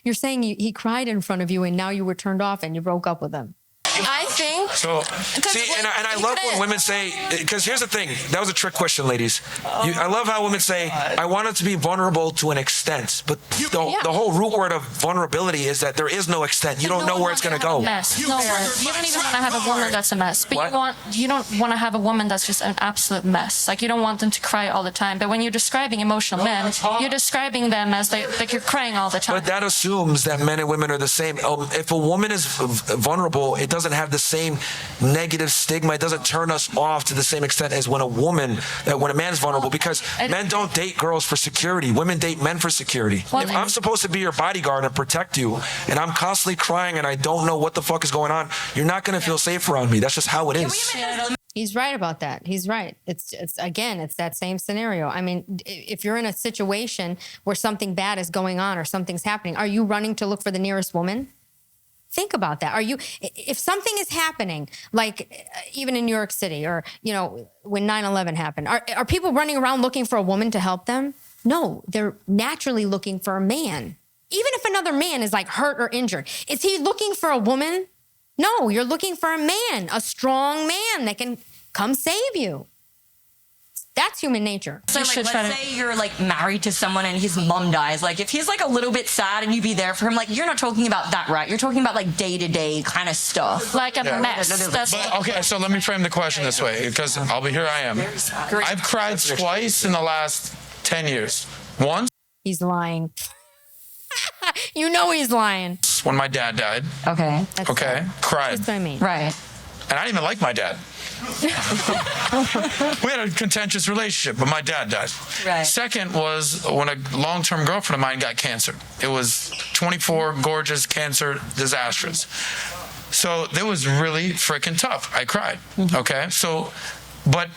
You're saying he cried in front of you and now you were turned off and you broke up with him. I think. So, see, and I love when women say, because here's the thing, that was a trick question, ladies. I love how women say, I want it to be vulnerable to an extent, but the whole root word of vulnerability is that there is no extent. You don't know where it's going to go. Mess. No, you don't even want to have a woman that's a mess. But you don't want to have a woman that's just an absolute mess. You don't want them to cry all the time. But when you're describing emotional men, you're describing them as you're crying all the time. But that assumes that men and women are the same. If a woman is vulnerable, it doesn't have the same negative stigma. It doesn't turn us off to the same extent as when when a man is vulnerable, because men don't date girls for security. Women date men for security. If I'm supposed to be your bodyguard and protect you, and I'm constantly crying and I don't know what the fuck is going on, you're not going to feel safe around me. That's just how it is. He's right about that. He's right. It's that same scenario. I mean, if you're in a situation where something bad is going on or something's happening, are you running to look for the nearest woman? Think about that. If something is happening, even in New York City or, when 9/11 happened, are people running around looking for a woman to help them? No, they're naturally looking for a man. Even if another man is hurt or injured, is he looking for a woman? No, you're looking for a man, a strong man that can come save you. That's human nature. So let's say you're married to someone and his mom dies. If he's a little bit sad and you be there for him, you're not talking about that, right? You're talking about day-to-day kind of stuff. A mess. Okay, so let me frame the question this way, because here I am. I've cried twice in the last 10 years. Once. He's lying. You know he's lying. When my dad died. Okay. Cried. That's what I mean. Right. And I didn't even like my dad. We had a contentious relationship, but my dad died. Right. Second was when a long-term girlfriend of mine got cancer. It was 24, gorgeous, cancer, disastrous. So it was really freaking tough. I cried. Okay. So, but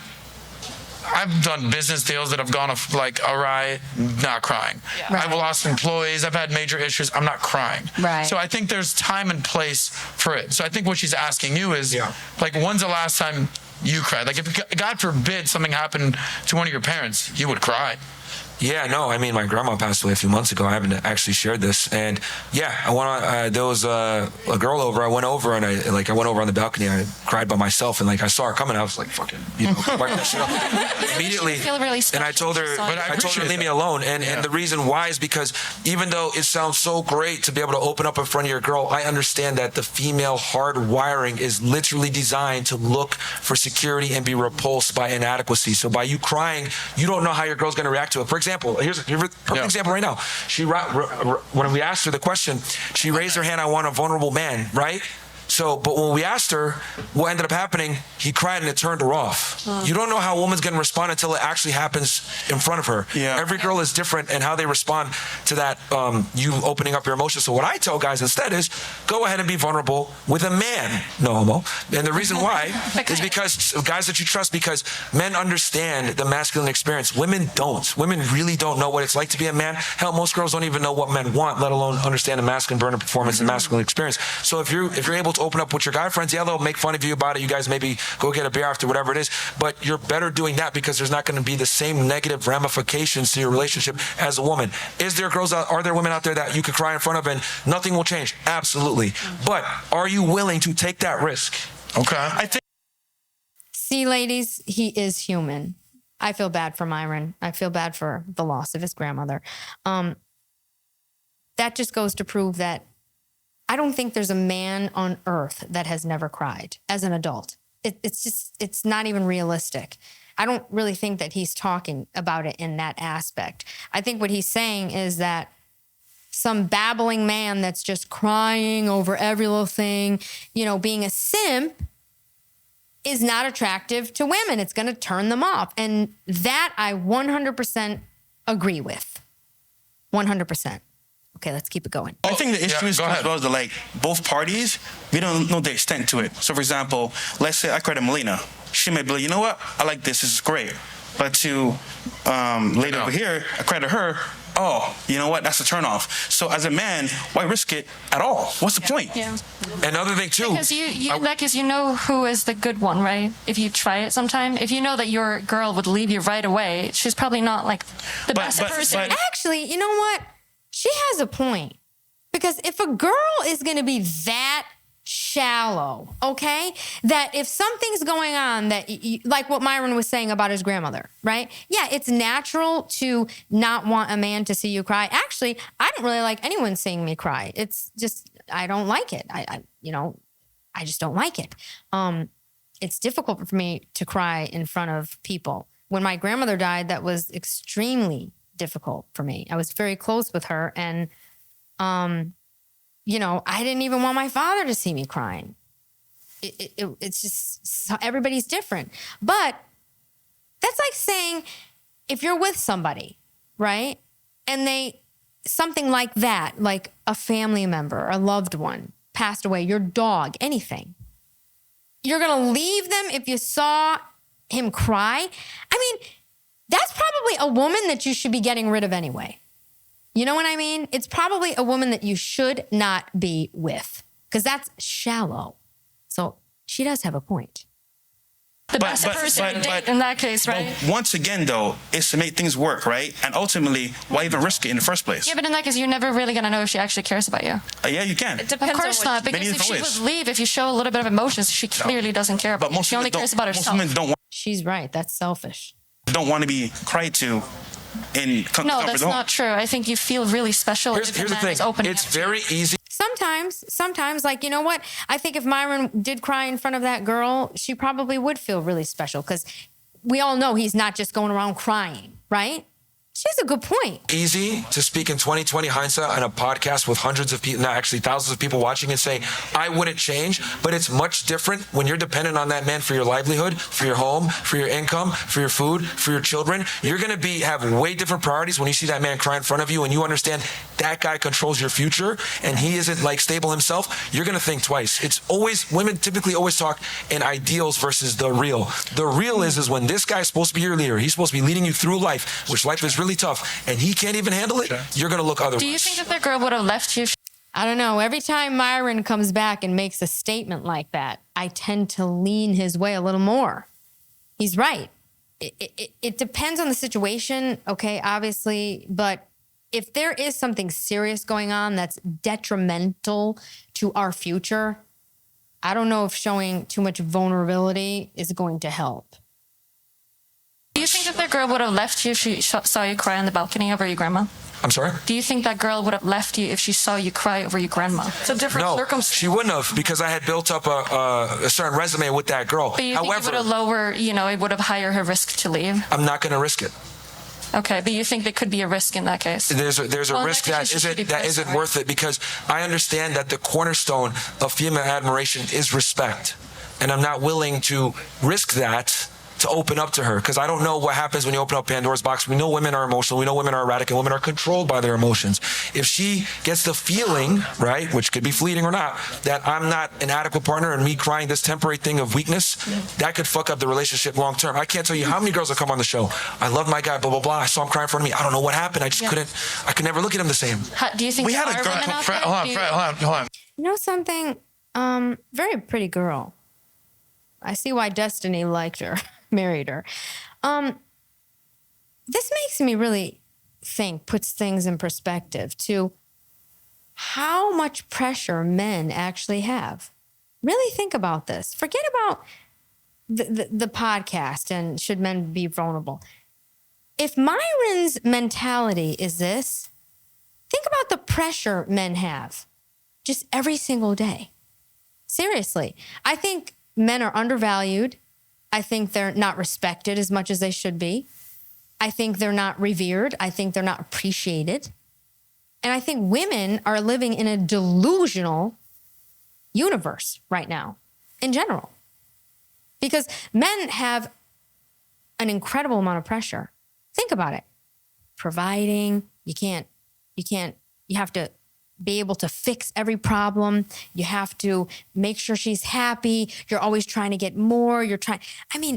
I've done business deals that have gone like awry, not crying. Yeah. Right. I've lost employees. I've had major issues. I'm not crying. Right. So I think there's time and place for it. So I think what she's asking you is, like, when's the last time you cried? Like, if God forbid something happened to one of your parents, you would cry. Yeah, no, I mean, my grandma passed away a few months ago. I haven't actually shared this. And yeah, there was a girl over. I went over and I went over on the balcony. I cried by myself, and like I saw her coming. I was like, fucking, wipe that shit up immediately. And I told her, leave me alone. And the reason why is because even though it sounds so great to be able to open up in front of your girl, I understand that the female hard wiring is literally designed to look for security and be repulsed by inadequacy. So by you crying, you don't know how your girl's going to react to it. For example, here's a perfect example right now. When we asked her the question, she raised her hand, I want a vulnerable man, right? So, but when we asked her, what ended up happening, he cried and it turned her off. You don't know how a woman's going to respond until it actually happens in front of her. Yeah. Every girl is different and how they respond to that, you opening up your emotions. So what I tell guys instead is, go ahead and be vulnerable with a man, no homo. And the reason why is because guys that you trust, because men understand the masculine experience. Women don't. Women really don't know what it's like to be a man. Hell, most girls don't even know what men want, let alone understand the masculine burner performance and masculine experience. So if you're able to open up with your guy friends, yeah, they'll make fun of you about it. You guys maybe go get a beer after, whatever it is. But you're better doing that because there's not going to be the same negative ramifications to your relationship as a woman. Are there women out there that you could cry in front of and nothing will change? Absolutely. But are you willing to take that risk? Okay. See, ladies, he is human. I feel bad for Myron. I feel bad for the loss of his grandmother. That just goes to prove that I don't think there's a man on earth that has never cried as an adult. It's not even realistic. I don't really think that he's talking about it in that aspect. I think what he's saying is that some babbling man that's just crying over every little thing, being a simp, is not attractive to women. It's going to turn them off. And that I 100% agree with. 100%. Okay, let's keep it going. I think the issue is as well as both parties, we don't know the extent to it. So for example, let's say I cried to Melina. She may be like, you know what? I like this is great. But to lady over here, I cried to her. Oh, you know what? That's a turnoff. So as a man, why risk it at all? What's the point? Yeah. Another thing too. Because you know who is the good one, right? If you try it sometime, if you know that your girl would leave you right away, she's probably not like the best person. Actually, you know what? She has a point. Because if a girl is going to be that shallow, okay, that if something's going on that, like what Myron was saying about his grandmother, right? Yeah, it's natural to not want a man to see you cry. Actually, I don't really like anyone seeing me cry. It's just, I don't like it. I just don't like it. It's difficult for me to cry in front of people. When my grandmother died, that was extremely difficult for me. I was very close with her, and I didn't even want my father to see me crying. It's just, everybody's different. But that's like saying, if you're with somebody, right, and something like that, like a family member, a loved one passed away, your dog, anything, you're gonna leave them if you saw him cry? I mean, that's probably a woman that you should be getting rid of anyway. You know what I mean? It's probably a woman that you should not be with, because that's shallow. So she does have a point. The best person to date in that case, right? Once again, though, it's to make things work, right? And ultimately, why even risk it in the first place? Yeah, but in that case, you're never really going to know if she actually cares about you. Yeah, you can. It depends. Of course not, because if she would leave, if you show a little bit of emotions, she clearly doesn't care about you. She only cares about herself. Most women don't want. She's right. That's selfish. Don't want to be cried to in comfort. No, that's not true. I think you feel really special. Here's the thing. It's very easy. Sometimes, like, you know what? I think if Myron did cry in front of that girl, she probably would feel really special, because we all know he's not just going around crying, right? She has a good point. Easy to speak in 2020 hindsight on a podcast with hundreds of people, not actually thousands of people watching, and say, I wouldn't change, but it's much different when you're dependent on that man for your livelihood, for your home, for your income, for your food, for your children. You're going to have way different priorities when you see that man cry in front of you and you understand that guy controls your future and he isn't like stable himself. You're going to think twice. It's always, women typically always talk in ideals versus the real. The real is when this guy's supposed to be your leader, he's supposed to be leading you through life, which life is really tough, and he can't even handle it, you're going to look otherwise. Do you think that the girl would have left you? I don't know. Every time Myron comes back and makes a statement like that, I tend to lean his way a little more. He's right. It depends on the situation, okay, obviously, but if there is something serious going on that's detrimental to our future, I don't know if showing too much vulnerability is going to help. Do you think that the girl would have left you if she saw you cry on the balcony over your grandma? I'm sorry? Do you think that girl would have left you if she saw you cry over your grandma? It's a different circumstance. She wouldn't have, because I had built up a certain resume with that girl. But you think it would have lowered, it would have higher her risk to leave? I'm not going to risk it. Okay, but you think there could be a risk in that case? There's a risk that isn't worth it, because I understand that the cornerstone of female admiration is respect. And I'm not willing to risk that to open up to her, because I don't know what happens when you open up Pandora's box. We know women are emotional. We know women are erratic, and women are controlled by their emotions. If she gets the feeling, right, which could be fleeting or not, that I'm not an adequate partner and me crying this temporary thing of weakness, that could fuck up the relationship long term. I can't tell you how many girls have come on the show. I love my guy, blah, blah, blah. I saw him crying in front of me. I don't know what happened. I just I could never look at him the same. Do you think we had a girl? Hold on. You know something? Very pretty girl. I see why Destiny liked her, married her. This makes me really think, puts things in perspective to how much pressure men actually have. Really think about this. Forget about the podcast and should men be vulnerable. If Myron's mentality is this, think about the pressure men have just every single day. Seriously, I think men are undervalued. I think they're not respected as much as they should be. I think they're not revered. I think they're not appreciated. And I think women are living in a delusional universe right now, in general. Because men have an incredible amount of pressure. Think about it. Providing, you have to be able to fix every problem. You have to make sure she's happy. You're always trying to get more.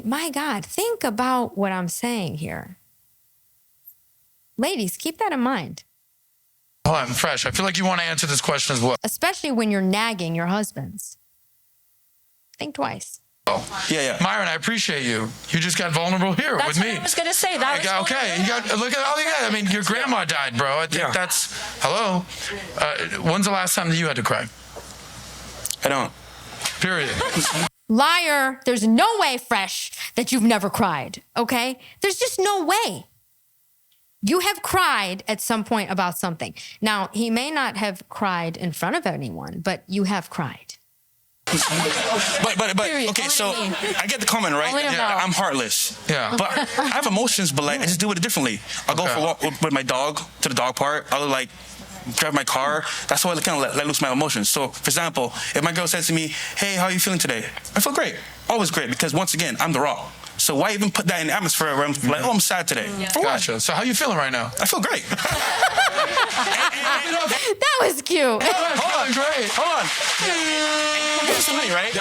My God, think about what I'm saying here. Ladies, keep that in mind. Hold on, Fresh. I feel like you want to answer this question as well. Especially when you're nagging your husbands. Think twice. Yeah. Myron, I appreciate you. You just got vulnerable here with me. What I was going to say. Okay, look at all you got. I mean, your grandma died, bro. I think that's, hello. When's the last time that you had to cry? I don't. Period. Liar. There's no way, Fresh, that you've never cried, okay? There's just no way. You have cried at some point about something. Now, he may not have cried in front of anyone, but you have cried. But okay, so I get the comment, right? Yeah. I'm heartless. Yeah. But I have emotions, but I just do it differently. I'll go for a walk with my dog to the dog park. I'll drive my car. That's how I kind of let loose my emotions. So, for example, if my girl says to me, "Hey, how are you feeling today?" I feel great. Always great, because once again, I'm the Rock. So why even put that in the atmosphere where I'm like, I'm sad today? Yeah. Gotcha. So how you feeling right now? I feel great. That was cute. Hold on. It's funny, right?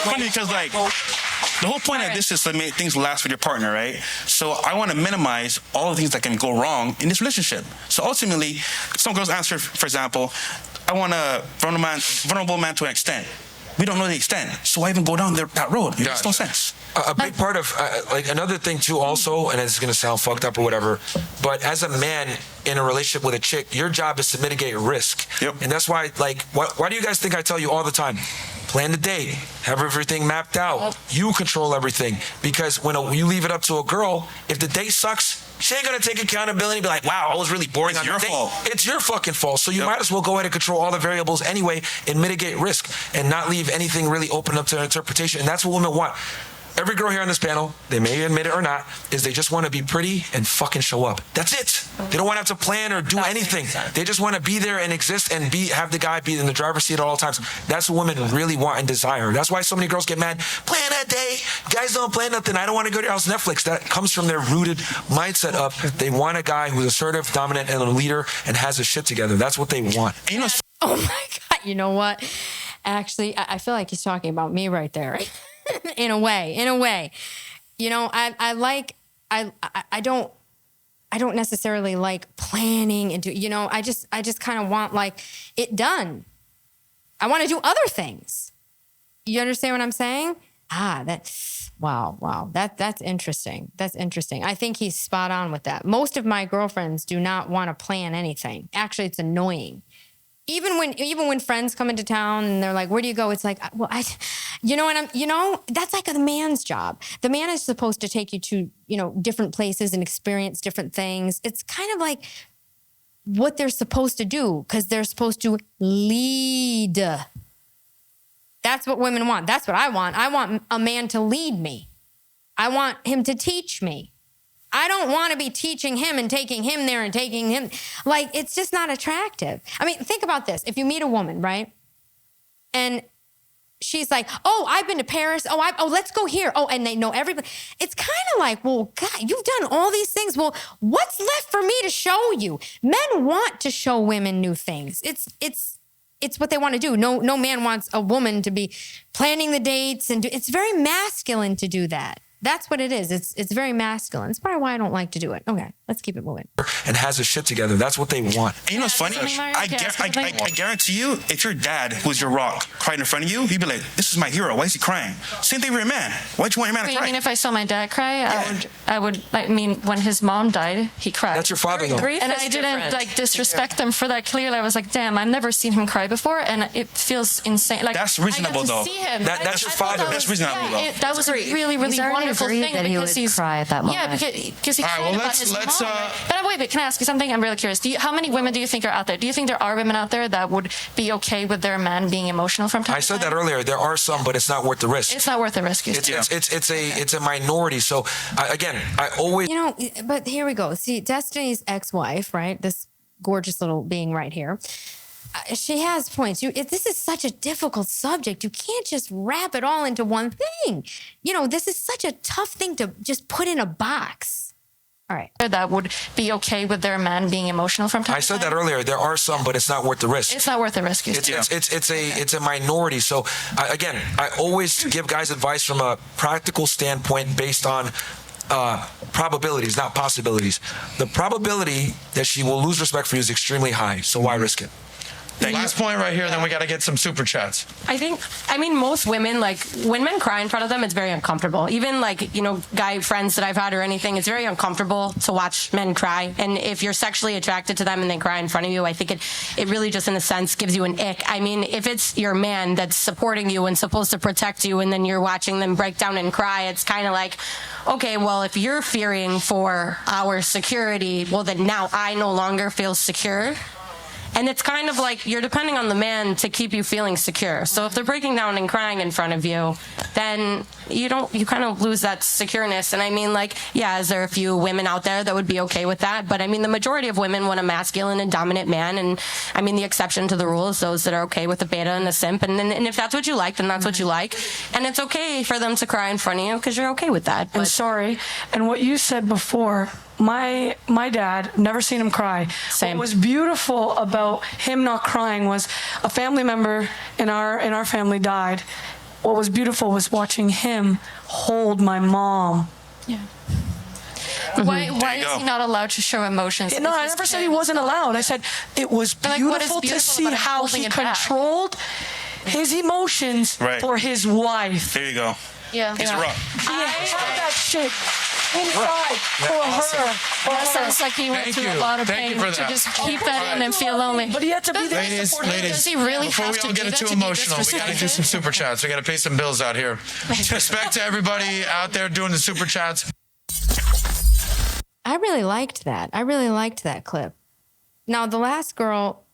Funny because the whole point of this is to make things last with your partner, right? So I want to minimize all the things that can go wrong in this relationship. So ultimately, some girls answer, for example, I want a vulnerable man to an extent. We don't know the extent, so why even go down that road? It makes no sense. A big part of, another thing too also, and it's going to sound fucked up or whatever, but as a man in a relationship with a chick, your job is to mitigate risk. Yep. And that's why, why do you guys think I tell you all the time, plan the date, have everything mapped out, you control everything, because when you leave it up to a girl, if the date sucks, she ain't gonna take accountability and be like, wow, I was really boring on the date. It's your fault. It's your fucking fault. So you might as well go ahead and control all the variables anyway and mitigate risk and not leave anything really open up to interpretation. And that's what women want. every girl here on this panel, they may admit it or not, is they just want to be pretty and fucking show up. That's it. They don't want to have to plan or do anything. They just want to be there and exist and have the guy be in the driver's seat at all times. That's what women really want and desire. That's why so many girls get mad. Plan a date. Guys don't plan nothing. I don't want to go to your house. Netflix. That comes from their rooted mindset of they want a guy who's assertive, dominant, and a leader and has his shit together. That's what they want. You know, oh my God. You know what? Actually, I feel like he's talking about me right there. in a way. You know, I don't necessarily like planning and I just kind of want like it done. I want to do other things. You understand what I'm saying? Wow. That's interesting. That's interesting. I think he's spot on with that. Most of my girlfriends do not want to plan anything. Actually, it's annoying. Even when friends come into town and they're like, where do you go? It's like, well, that's like the man's job. The man is supposed to take you to, different places and experience different things. It's kind of like what they're supposed to do because they're supposed to lead. That's what women want. That's what I want. I want a man to lead me. I want him to teach me. I don't want to be teaching him and taking him there and taking him. Like, it's just not attractive. I mean, think about this. If you meet a woman, right? And she's like, oh, I've been to Paris. Oh, let's go here. Oh, and they know everybody. It's kind of like, well, God, you've done all these things. Well, what's left for me to show you? Men want to show women new things. It's what they want to do. No man wants a woman to be planning the dates and it's very masculine to do that. That's what it is. It's very masculine. It's probably why I don't like to do it. Okay, let's keep it moving. And has his shit together. That's what they want. And you know what's funny? I guarantee you, if your dad, who's your rock, cried in front of you, you'd be like, this is my hero. Why is he crying? Same thing with your man. Why'd you want your man to cry? I mean, if I saw my dad cry, I would, when his mom died, he cried. That's your father, though. And I didn't, disrespect him for that clearly. I was like, damn, I've never seen him cry before, and it feels insane. Like, that's reasonable, though. See him. That's your father. That's reasonable, though. That was a really, really wonderful thing because he's cry at that moment. Yeah, because he all right, cried well, about his let's mom. But wait, can I ask you something? I'm really curious. How many women do you think are out there? Do you think there are women out there that would be okay with their man being emotional from time to time? I said that earlier. There are some, but it's not worth the risk. It's not worth the risk. It's a minority. So I always. But here we go. See, Destiny's ex-wife, right? This gorgeous little being right here. She has points. This is such a difficult subject. You can't just wrap it all into one thing. This is such a tough thing to just put in a box. All right. That would be okay with their man being emotional from time to time? I said that earlier. There are some, but it's not worth the risk. It's not worth the risk. It's a minority. So I always give guys advice from a practical standpoint based on probabilities, not possibilities. The probability that she will lose respect for you is extremely high. So why risk it? Last point right here, then we got to get some super chats. I mean, most women, when men cry in front of them, it's very uncomfortable. Even guy friends that I've had or anything, it's very uncomfortable to watch men cry. And if you're sexually attracted to them and they cry in front of you, I think it really just in a sense gives you an ick. I mean, if it's your man that's supporting you and supposed to protect you and then you're watching them break down and cry, it's kind of like, okay, well, if you're fearing for our security, well, then now I no longer feel secure. And it's kind of like you're depending on the man to keep you feeling secure. So if they're breaking down and crying in front of you, then you kind of lose that secureness. And I mean, is there a few women out there that would be okay with that? But I mean, the majority of women want a masculine and dominant man. And I mean, the exception to the rule is those that are okay with the beta and the simp. And if that's what you like, then that's what you like. And it's okay for them to cry in front of you because you're okay with that. I'm sorry. And what you said before, my dad, never seen him cry. Same. What was beautiful about him not crying was a family member in our family died. What was beautiful was watching him hold my mom. Yeah. Why is he not allowed to show emotions? No, I never said he wasn't allowed. I said it was beautiful to see how he controlled his emotions for his wife. There you go. Yeah. He's a rock. He had that shit inside for her. That sounds like he went through a lot of pain to just keep that in and feel lonely. But he had to be there. Ladies, does he really before have we to all get do it that too to be emotional, we got to do some super chats. We got to pay some bills out here. Respect to everybody out there doing the super chats. I really liked that. I really liked that clip. Now, the last girl,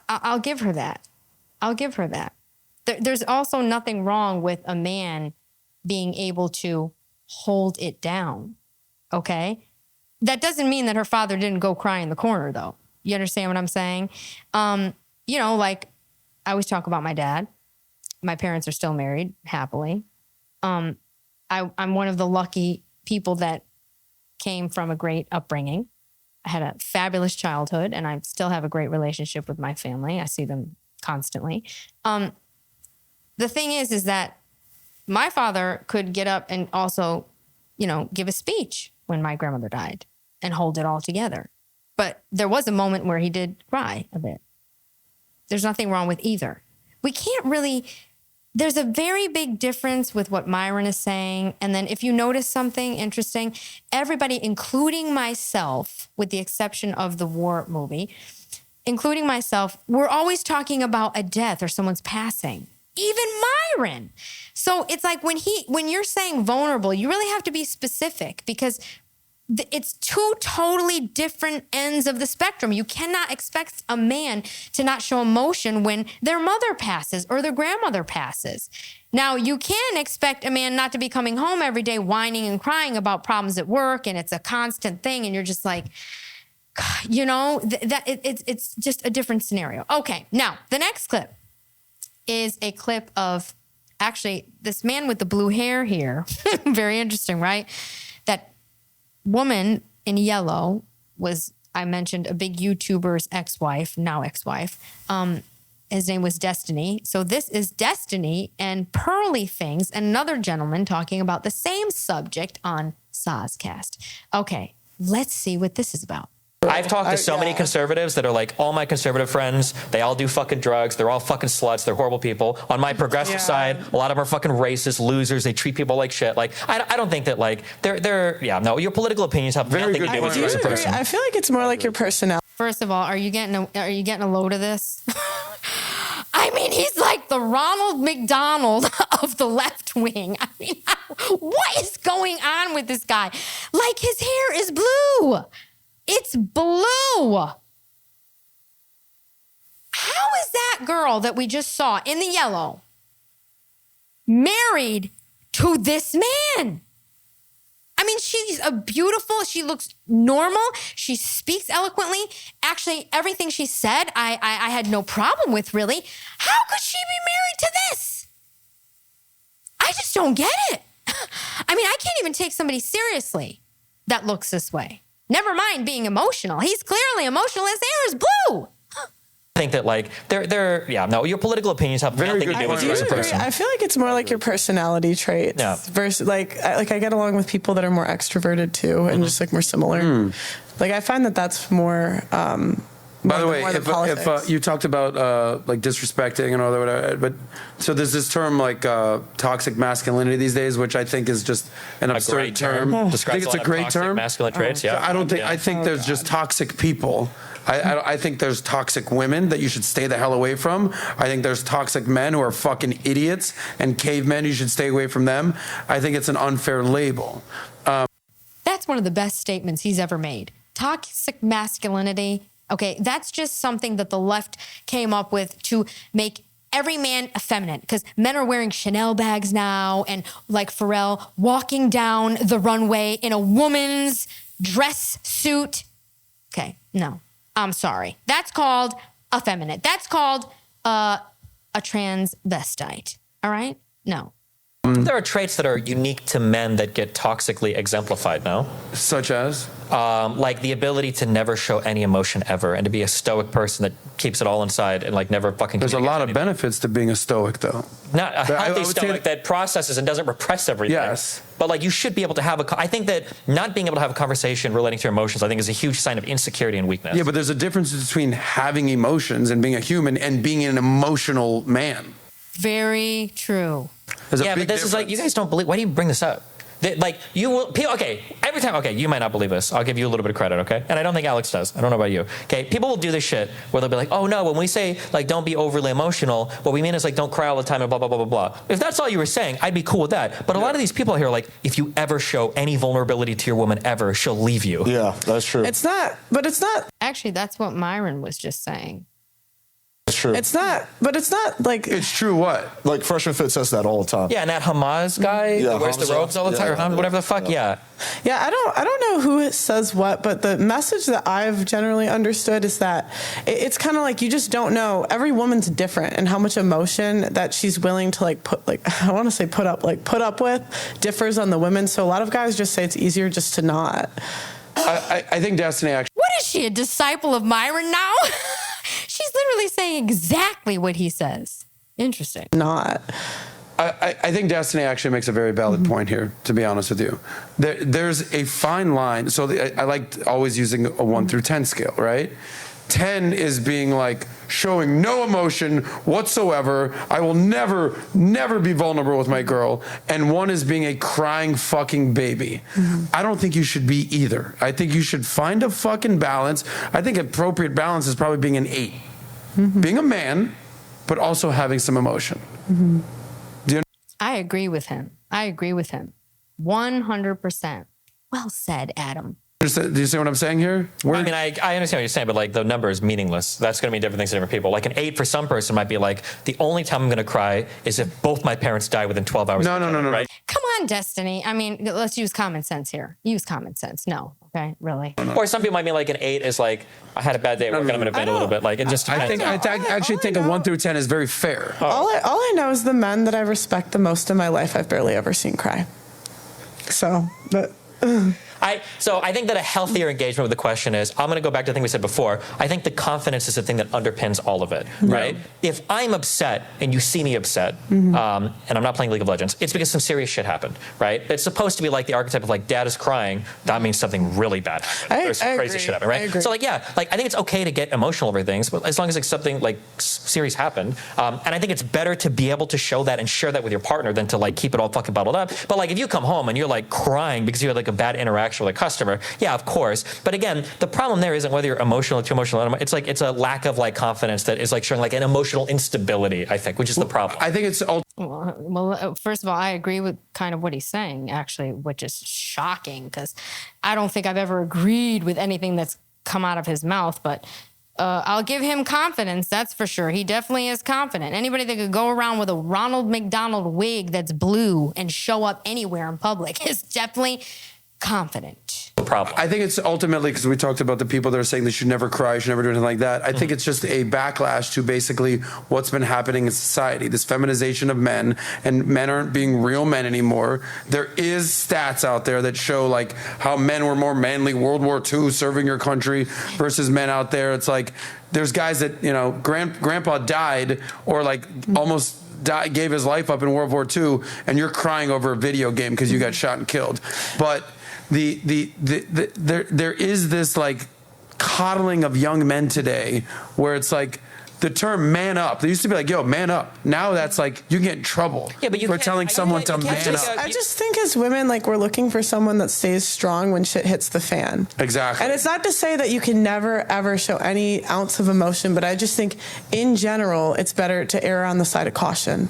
I'll give her that. I'll give her that. There's also nothing wrong with a man being able to hold it down. Okay? That doesn't mean that her father didn't go cry in the corner, though. You understand what I'm saying? You know, like, I always talk about my dad. My parents are still married, happily. I'm one of the lucky people that came from a great upbringing. I had a fabulous childhood, and I still have a great relationship with my family. I see them constantly. The thing is that my father could get up and also, you know, give a speech when my grandmother died and hold it all together. But there was a moment where he did cry a bit. There's nothing wrong with either. We can't really... There's a very big difference with what Myron is saying. And then if you notice something interesting, everybody, including myself, with the exception of the war movie, including myself, we're always talking about a death or someone's passing. Even Myron. So it's like when you're saying vulnerable, you really have to be specific, because it's two totally different ends of the spectrum. You cannot expect a man to not show emotion when their mother passes or their grandmother passes. Now, you can expect a man not to be coming home every day whining and crying about problems at work, and it's a constant thing, and you're just like, you know, it's just a different scenario. Okay, now, the next clip is a clip of, actually, this man with the blue hair here. Very interesting, right? That woman in yellow was, I mentioned, a big YouTuber's ex-wife, now ex-wife. His name was Destiny. So this is Destiny and Pearly Things, and another gentleman talking about the same subject on Soscast. Okay, let's see what this is about. I've talked to so many conservatives that are like, all my conservative friends, they all do fucking drugs. They're all fucking sluts. They're horrible people. On my progressive side, a lot of them are fucking racist, losers. They treat people like shit. Like, I don't think that, like, your political opinions have nothing to do with you as a person. I feel like it's more like your personality. First of all, are you getting a load of this? I mean, he's like the Ronald McDonald of the left wing. I mean, what is going on with this guy? Like, his hair is blue. It's blue. How is that girl that we just saw in the yellow married to this man? I mean, she's she looks normal. She speaks eloquently. Actually, everything she said, I had no problem with, really. How could she be married to this? I just don't get it. I mean, I can't even take somebody seriously that looks this way. Never mind being emotional. He's clearly emotional. His hair is blue. I think that, like, your political opinions have nothing to do with you as a person. I feel like it's more like your personality traits. Yeah. Versus, I get along with people that are more extroverted too, and just like more similar. Like, I find that that's more. By the way, if you talked about like disrespecting and all that, whatever, but so there's this term like toxic masculinity these days, which I think is just an absurd term. I think it's a great term. Masculine traits, yeah. I don't think. I think there's just toxic people. I think there's toxic women that you should stay the hell away from. I think there's toxic men who are fucking idiots and cavemen. You should stay away from them. I think it's an unfair label. That's one of the best statements he's ever made. Toxic masculinity. Okay, that's just something that the left came up with to make every man effeminate, because men are wearing Chanel bags now, and like Pharrell walking down the runway in a woman's dress suit. Okay, no, I'm sorry. That's called effeminate. That's called a transvestite. All right? No. There are traits that are unique to men that get toxically exemplified, no? Such as? Like the ability to never show any emotion ever, and to be a stoic person that keeps it all inside and like never fucking... There's a lot of benefits to being a stoic, though. Not a healthy stoic that processes and doesn't repress everything. Yes. But like, you should be able to have I think that not being able to have a conversation relating to your emotions, I think, is a huge sign of insecurity and weakness. Yeah, but there's a difference between having emotions and being a human and being an emotional man. Very true. Yeah, but this is like, you guys don't believe. Why do you bring this up? Like, you will. Okay, every time. Okay, you might not believe this. I'll give you a little bit of credit. Okay, and I don't think Alex does. I don't know about you. Okay, people will do this shit where they'll be like, oh no, when we say like don't be overly emotional, what we mean is like don't cry all the time and blah blah blah blah blah. If that's all you were saying, I'd be cool with that. But a lot of these people here are like, if you ever show any vulnerability to your woman ever, she'll leave you. Yeah, that's true. It's not. But it's not. Actually, that's what Myron was just saying. It's true. It's not, but it's not like. It's true what? Like Freshman Fit says that all the time. Yeah, and that Hamas guy who wears the robes all the time, or whatever the fuck, yeah. Yeah, I don't know who says what, but the message that I've generally understood is that it's kind of like you just don't know. Every woman's different, and how much emotion that she's willing to put up with differs on the women. So a lot of guys just say it's easier just to not. I think Destiny actually. What is she, a disciple of Myron now? She's literally saying exactly what he says. Interesting. Not. I think Destiny actually makes a very valid point here, to be honest with you. There's a fine line. So I like always using a 1 through 10 scale, right? 10 is being like showing no emotion whatsoever. I will never be vulnerable with my girl. And 1 is being a crying fucking baby. I don't think you should be either. I think you should find a fucking balance. I think appropriate balance is probably being an 8. Being a man, but also having some emotion. I agree with him. 100%. Well said, Adam. Do you see what I'm saying here? I mean, I understand what you're saying, but like the number is meaningless. That's going to mean different things to different people. Like an 8 for some person might be like, the only time I'm going to cry is if both my parents die within 12 hours. No. Right? Come on, Destiny. I mean, let's use common sense here. Use common sense. No. Okay, really. Or some people might mean like an 8 is like, I had a bad day at work and I'm going to vent a little bit. Like it just depends. I actually think a 1 through 10 is very fair. All I know is the men that I respect the most in my life, I've barely ever seen cry. So, but. So I think that a healthier engagement with the question is, I'm going to go back to the thing we said before. I think the confidence is the thing that underpins all of it, right? If I'm upset and you see me upset, and I'm not playing League of Legends, it's because some serious shit happened, right? It's supposed to be like the archetype of like dad is crying. That means something really bad happened. There's some crazy shit happened, right? So like, yeah, like I think it's okay to get emotional over things, but as long as like something like serious happened. And I think it's better to be able to show that and share that with your partner than to like keep it all fucking bottled up. But like if you come home and you're like crying because you had like a bad interaction with a customer, yeah, of course. But again, the problem there isn't whether you're emotional or too emotional. It's like it's a lack of like confidence that is like showing like an emotional instability, I think, which is the problem. I think it's well, first of all, I agree with kind of what he's saying, actually, which is shocking because I don't think I've ever agreed with anything that's come out of his mouth, but I'll give him confidence, that's for sure. He definitely is confident. Anybody that could go around with a Ronald McDonald wig that's blue and show up anywhere in public is definitely confident. Problem. I think it's ultimately because we talked about the people that are saying they should never cry, should never do anything like that. I think it's just a backlash to basically what's been happening in society, this feminization of men, and men aren't being real men anymore. There is stats out there that show like how men were more manly World War II serving your country versus men out there. It's like there's guys that, you know, grandpa died or like almost gave his life up in World War II, and you're crying over a video game because you got shot and killed. But there is this like coddling of young men today where it's like the term man up. They used to be like, yo, man up. Now that's like, you get in trouble for telling someone to man up. I just think as women, like we're looking for someone that stays strong when shit hits the fan. Exactly. And it's not to say that you can never, ever show any ounce of emotion, but I just think in general, it's better to err on the side of caution.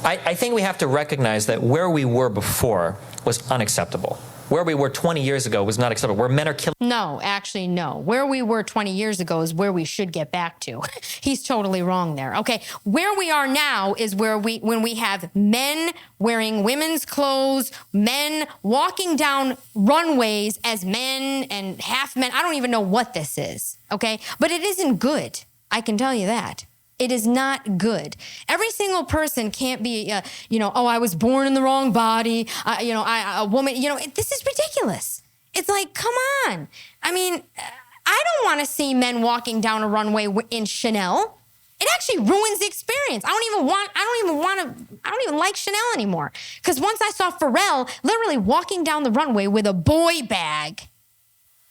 I think we have to recognize that where we were before was unacceptable. Where we were 20 years ago was not acceptable. Where men are killing. No, actually, no. Where we were 20 years ago is where we should get back to. He's totally wrong there. Okay, where we are now is when we have men wearing women's clothes, men walking down runways as men and half men. I don't even know what this is, okay? But it isn't good. I can tell you that. It is not good. Every single person can't be, oh, I was born in the wrong body. A woman, this is ridiculous. It's like, come on. I mean, I don't want to see men walking down a runway in Chanel. It actually ruins the experience. I don't even like Chanel anymore. Because once I saw Pharrell literally walking down the runway with a boy bag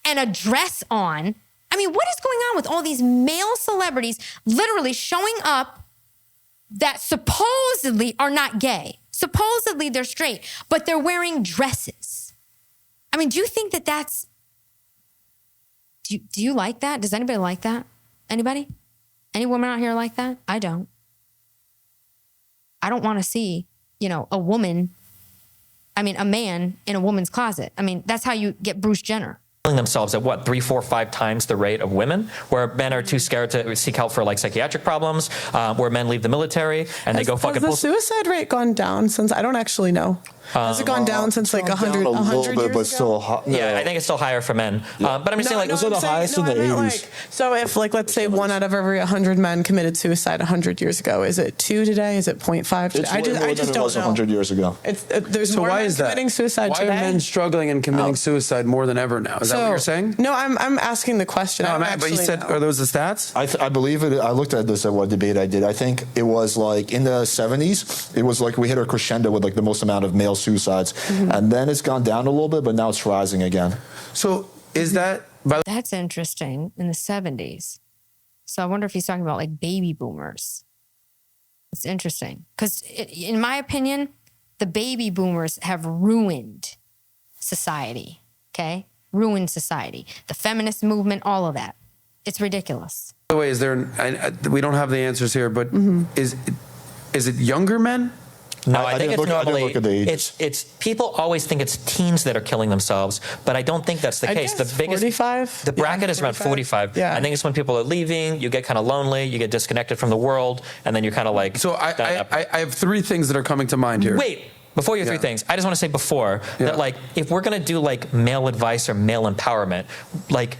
and a dress on. I mean, what is going on with all these male celebrities literally showing up that supposedly are not gay? Supposedly they're straight, but they're wearing dresses. I mean, do you think that's... Do you like that? Does anybody like that? Anybody? Any woman out here like that? I don't. I don't want to see, a man in a woman's closet. I mean, that's how you get Bruce Jenner. themselves at what, 3, 4, 5 times the rate of women, where men are too scared to seek help for like psychiatric problems, where men leave the military and they go fucking. Has the suicide rate gone down since? I don't actually know. Has it gone down since like 100 years ago? Yeah, I think it's still higher for men. But I'm just saying, like, was it the highest in the 80s? So if, like, let's say 1 out of every 100 men committed suicide 100 years ago, is it 2 today? Is it 0.5 today? I just don't know. 100 years ago. There's So more why men is that? committing suicide Why today. are men struggling and committing suicide more than ever now? Is that what you're saying? No, I'm asking the question. No, I but you said, are those the stats? I believe it. I looked at this at what debate I did. I think it was like in the 70s, it was like we hit a crescendo with like the most amount of male suicides. And then it's gone down a little bit, but now it's rising again. So is that... That's interesting, in the 70s. So I wonder if he's talking about like baby boomers. It's interesting. Because in my opinion, the baby boomers have ruined society, okay? Ruined society. The feminist movement, all of that. It's ridiculous. By the way, is there... we don't have the answers here, but is it younger men? No, I think it's normally, it's people always think it's teens that are killing themselves, but I don't think that's the case. The biggest 45. The bracket is around 45. Yeah. I think it's when people are leaving, you get kind of lonely, you get disconnected from the world, and then you're kind of like. So I have 3 things that are coming to mind here. Wait. Before your 3 things, I just want to say before that, like, if we're going to do like male advice or male empowerment, like,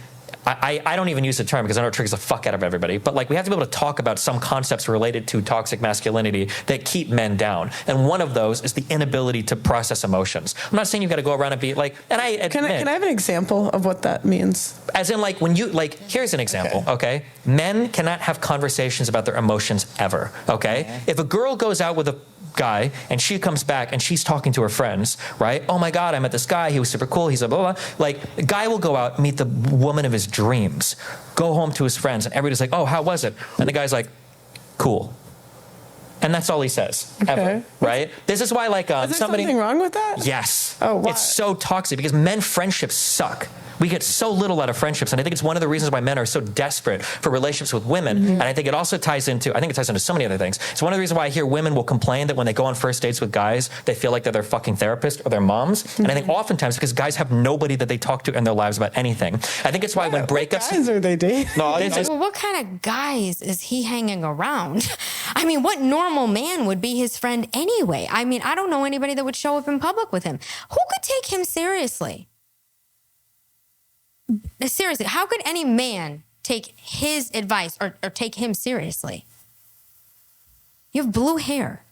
I don't even use the term because I know it triggers the fuck out of everybody, but like we have to be able to talk about some concepts related to toxic masculinity that keep men down. And one of those is the inability to process emotions. I'm not saying you've got to go around and be like, and I admit, Can I have an example of what that means? as in like when you, like, here's an example, okay? Men cannot have conversations about their emotions ever, okay? If a girl goes out with a guy and she comes back and she's talking to her friends, right? Oh my God, I met this guy. He was super cool. He's a blah, blah, blah. Like, a guy will go out, meet the woman of his dreams, go home to his friends, and everybody's like, oh, how was it? And the guy's like, cool. And that's all he says, ever, right? This is why, like, Is there something wrong with that? Yes. Oh, why? It's so toxic because men friendships suck. We get so little out of friendships, and I think it's one of the reasons why men are so desperate for relationships with women. And I think it also ties into, so many other things. It's one of the reasons why I hear women will complain that when they go on first dates with guys, they feel like they're their fucking therapist or their moms. And I think oftentimes because guys have nobody that they talk to in their lives about anything. I think it's why when breakups... What guys are they dating? Well, what kind of guys is he hanging around? I mean, what normal man would be his friend anyway? I mean, I don't know anybody that would show up in public with him. Who could take him seriously? Seriously, how could any man take his advice or take him seriously? You have blue hair.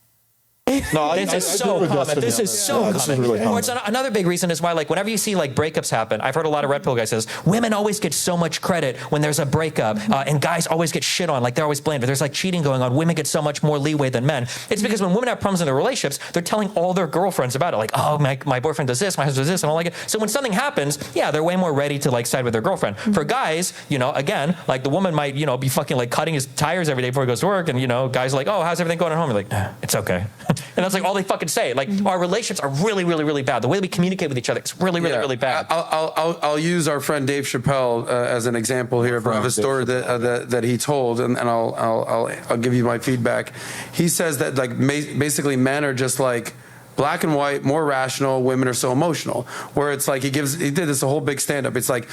No, this is so common. This is so common. Really Or it's another big reason is why, like, whenever you see like breakups happen, I've heard a lot of red pill guys says women always get so much credit when there's a breakup, and guys always get shit on, like they're always blamed. If there's like cheating going on, women get so much more leeway than men. It's because when women have problems in their relationships, they're telling all their girlfriends about it, like, oh, my boyfriend does this, my husband does this, and I don't like it. So when something happens, yeah, they're way more ready to like side with their girlfriend. For guys, you know, again, like the woman might, you know, be fucking like cutting his tires every day before he goes to work, and you know, guys are like, oh, how's everything going at home? You're like, it's okay, and that's like all they fucking say. Like, our relationships are really, really, really bad. The way that we communicate with each other is really, really, really bad. I'll use our friend Dave Chappelle as an example here of a story that he told, and I'll give you my feedback. He says that like basically men are just like black and white, more rational. Women are so emotional. Where it's like he did this a whole big stand up. It's like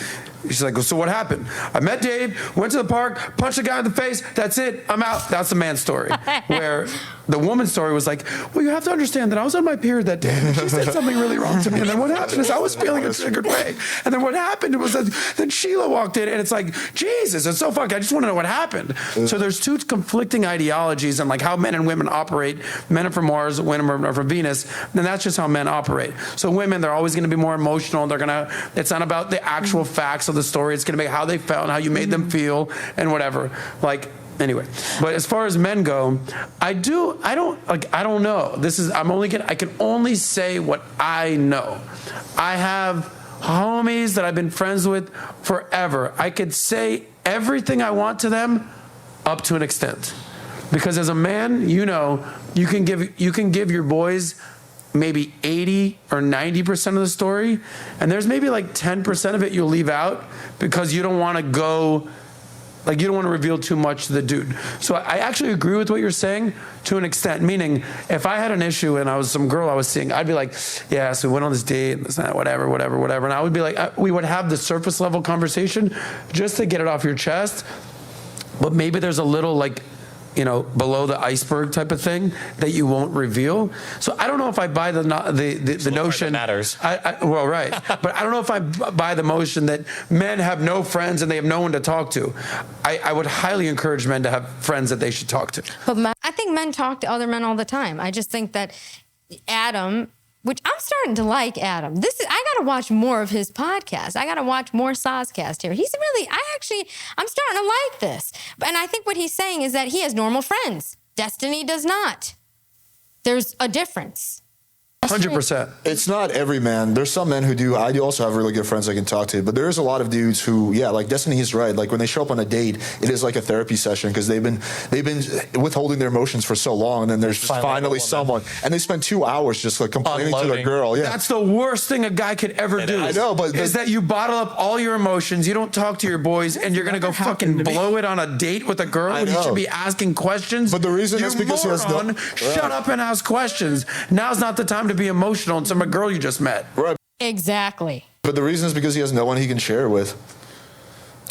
she's like, so what happened? I met Dave, went to the park, punched a guy in the face. That's it. I'm out. That's the man's story. Where the woman's story was like, well, you have to understand that I was on my period that day. And she said something really wrong to me. And then what happened is I was feeling a triggered way. And then what happened was that then Sheila walked in, and it's like, Jesus, it's so fucked. I just want to know what happened. So there's 2 conflicting ideologies on like how men and women operate. Men are from Mars, women are from Venus. And that's just how men operate. So women, they're always going to be more emotional. It's not about the actual facts of the story. It's going to be how they felt and how you made them feel and whatever. Like, anyway. But as far as men go, I don't know. I can only say what I know. I have homies that I've been friends with forever. I could say everything I want to them up to an extent. Because as a man, you know, you can give your boys maybe 80 or 90% of the story, and there's maybe like 10% of it you'll leave out because you don't want to go Like, you don't want to reveal too much to the dude. So I actually agree with what you're saying to an extent, meaning if I had an issue and I was some girl I was seeing, I'd be like, yeah, so we went on this date and this and that, whatever. And I would be like, we would have the surface level conversation just to get it off your chest. But maybe there's a little, like, you know, below the iceberg type of thing that you won't reveal. So I don't know if I buy the notion. Matters. Well, right. But I don't know if I buy the notion that men have no friends and they have no one to talk to. I would highly encourage men to have friends that they should talk to. But I think men talk to other men all the time. I just think that Adam, which I'm starting to like Adam. I got to watch more of his podcast. I got to watch more Soscast here. He's really, I'm starting to like this. And I think what he's saying is that he has normal friends. Destiny does not. There's a difference. 100%. It's not every man. There's some men who do. I do also have really good friends I can talk to, but there's a lot of dudes who, yeah, like Destiny is right. Like when they show up on a date, it is like a therapy session because they've been withholding their emotions for so long, and then there's just finally someone, and they spend 2 hours just like complaining to the girl. Yeah, that's the worst thing a guy could ever do. I know, but is that you bottle up all your emotions, you don't talk to your boys, and you're gonna go fucking blow it on a date with a girl when you should be asking questions. But the reason is because he has no. Shut up and ask questions. Now's not the time to be emotional and some girl you just met. Right. Exactly. But the reason is because he has no one he can share with.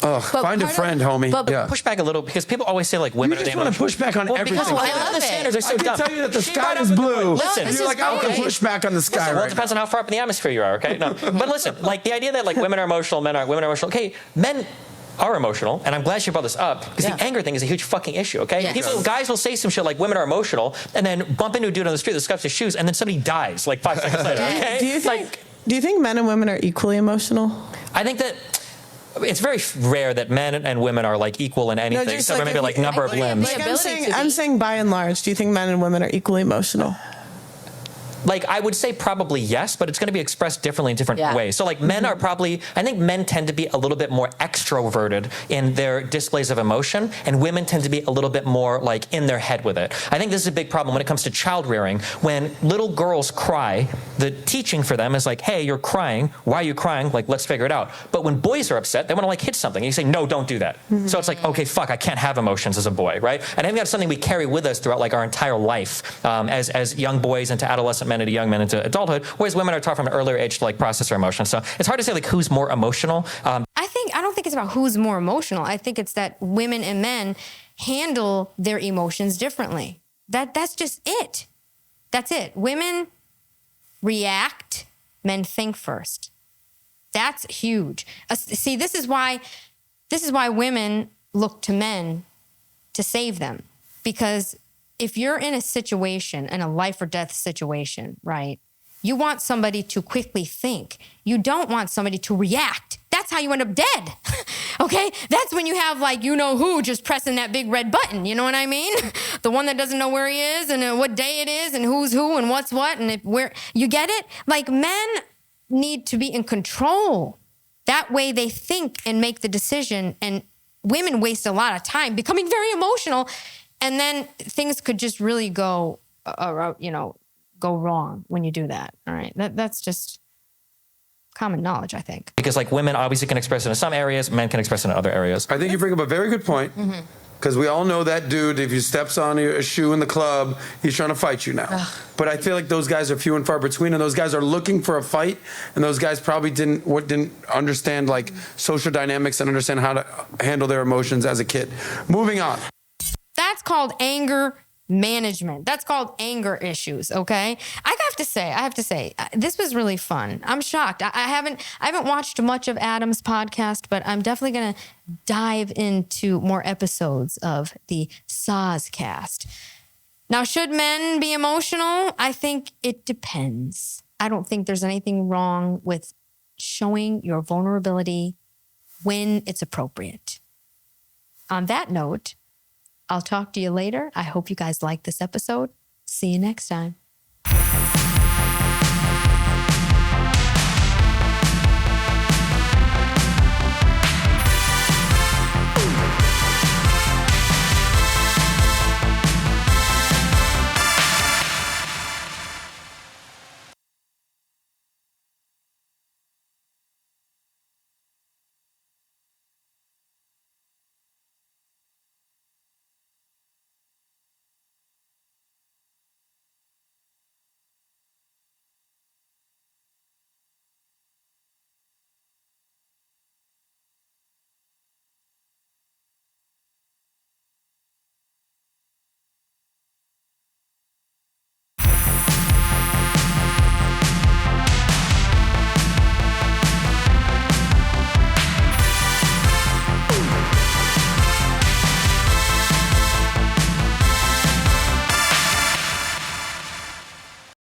Find a friend, homie. But push back a little because people always say like women. You just want to push back on everything. Because the standards are so dumb. I can tell you that the sky is blue. Listen, and you're like, I can push back on the sky. Listen, well, it depends on how far up in the atmosphere you are. Okay, no, but listen, like the idea that like women are emotional, women are emotional. Okay, men are emotional, and I'm glad you brought this up because the anger thing is a huge fucking issue. Okay, guys will say some shit like women are emotional, and then bump into a dude on the street that scuffs his shoes, and then somebody dies like 5 seconds later. Okay, do you think men and women are equally emotional? I think that. It's very rare that men and women are like equal in anything, except for maybe like number of limbs. Like I'm saying by and large, do you think men and women are equally emotional? Like I would say probably yes, but it's going to be expressed differently in different ways. So like men are probably, I think men tend to be a little bit more extroverted in their displays of emotion, and women tend to be a little bit more like in their head with it. I think this is a big problem when it comes to child rearing. When little girls cry, the teaching for them is like, hey, you're crying. Why are you crying? Like, let's figure it out. But when boys are upset, they want to like hit something. And you say, no, don't do that. So it's like, okay, fuck, I can't have emotions as a boy, right? And I think that's something we carry with us throughout like our entire life as young boys into adolescent men into young men into adulthood, whereas women are taught from an earlier age to like process their emotions. So it's hard to say like who's more emotional. I don't think it's about who's more emotional. I think it's that women and men handle their emotions differently. That's just it. That's it. Women react, men think first. That's huge. See, this is why women look to men to save them, because if you're in a situation, in a life or death situation, right, you want somebody to quickly think. You don't want somebody to react. That's how you end up dead, okay? That's when you have like, you know who just pressing that big red button, you know what I mean? The one that doesn't know where he is and what day it is and who's who and what's what and where, you get it? Like men need to be in control. That way they think and make the decision, and women waste a lot of time becoming very emotional. And then things could just really go wrong when you do that. All right, that's just common knowledge, I think. Because like women obviously can express it in some areas, men can express it in other areas. I think you bring up a very good point. Because we all know that dude, if he steps on a shoe in the club, he's trying to fight you now. Ugh. But I feel like those guys are few and far between, and those guys are looking for a fight, and those guys probably didn't understand like social dynamics and understand how to handle their emotions as a kid. Moving on. That's called anger management. That's called anger issues, okay? I have to say, this was really fun. I'm shocked. I haven't watched much of Adam's podcast, but I'm definitely going to dive into more episodes of the Soscast. Now, should men be emotional? I think it depends. I don't think there's anything wrong with showing your vulnerability when it's appropriate. On that note, I'll talk to you later. I hope you guys like this episode. See you next time.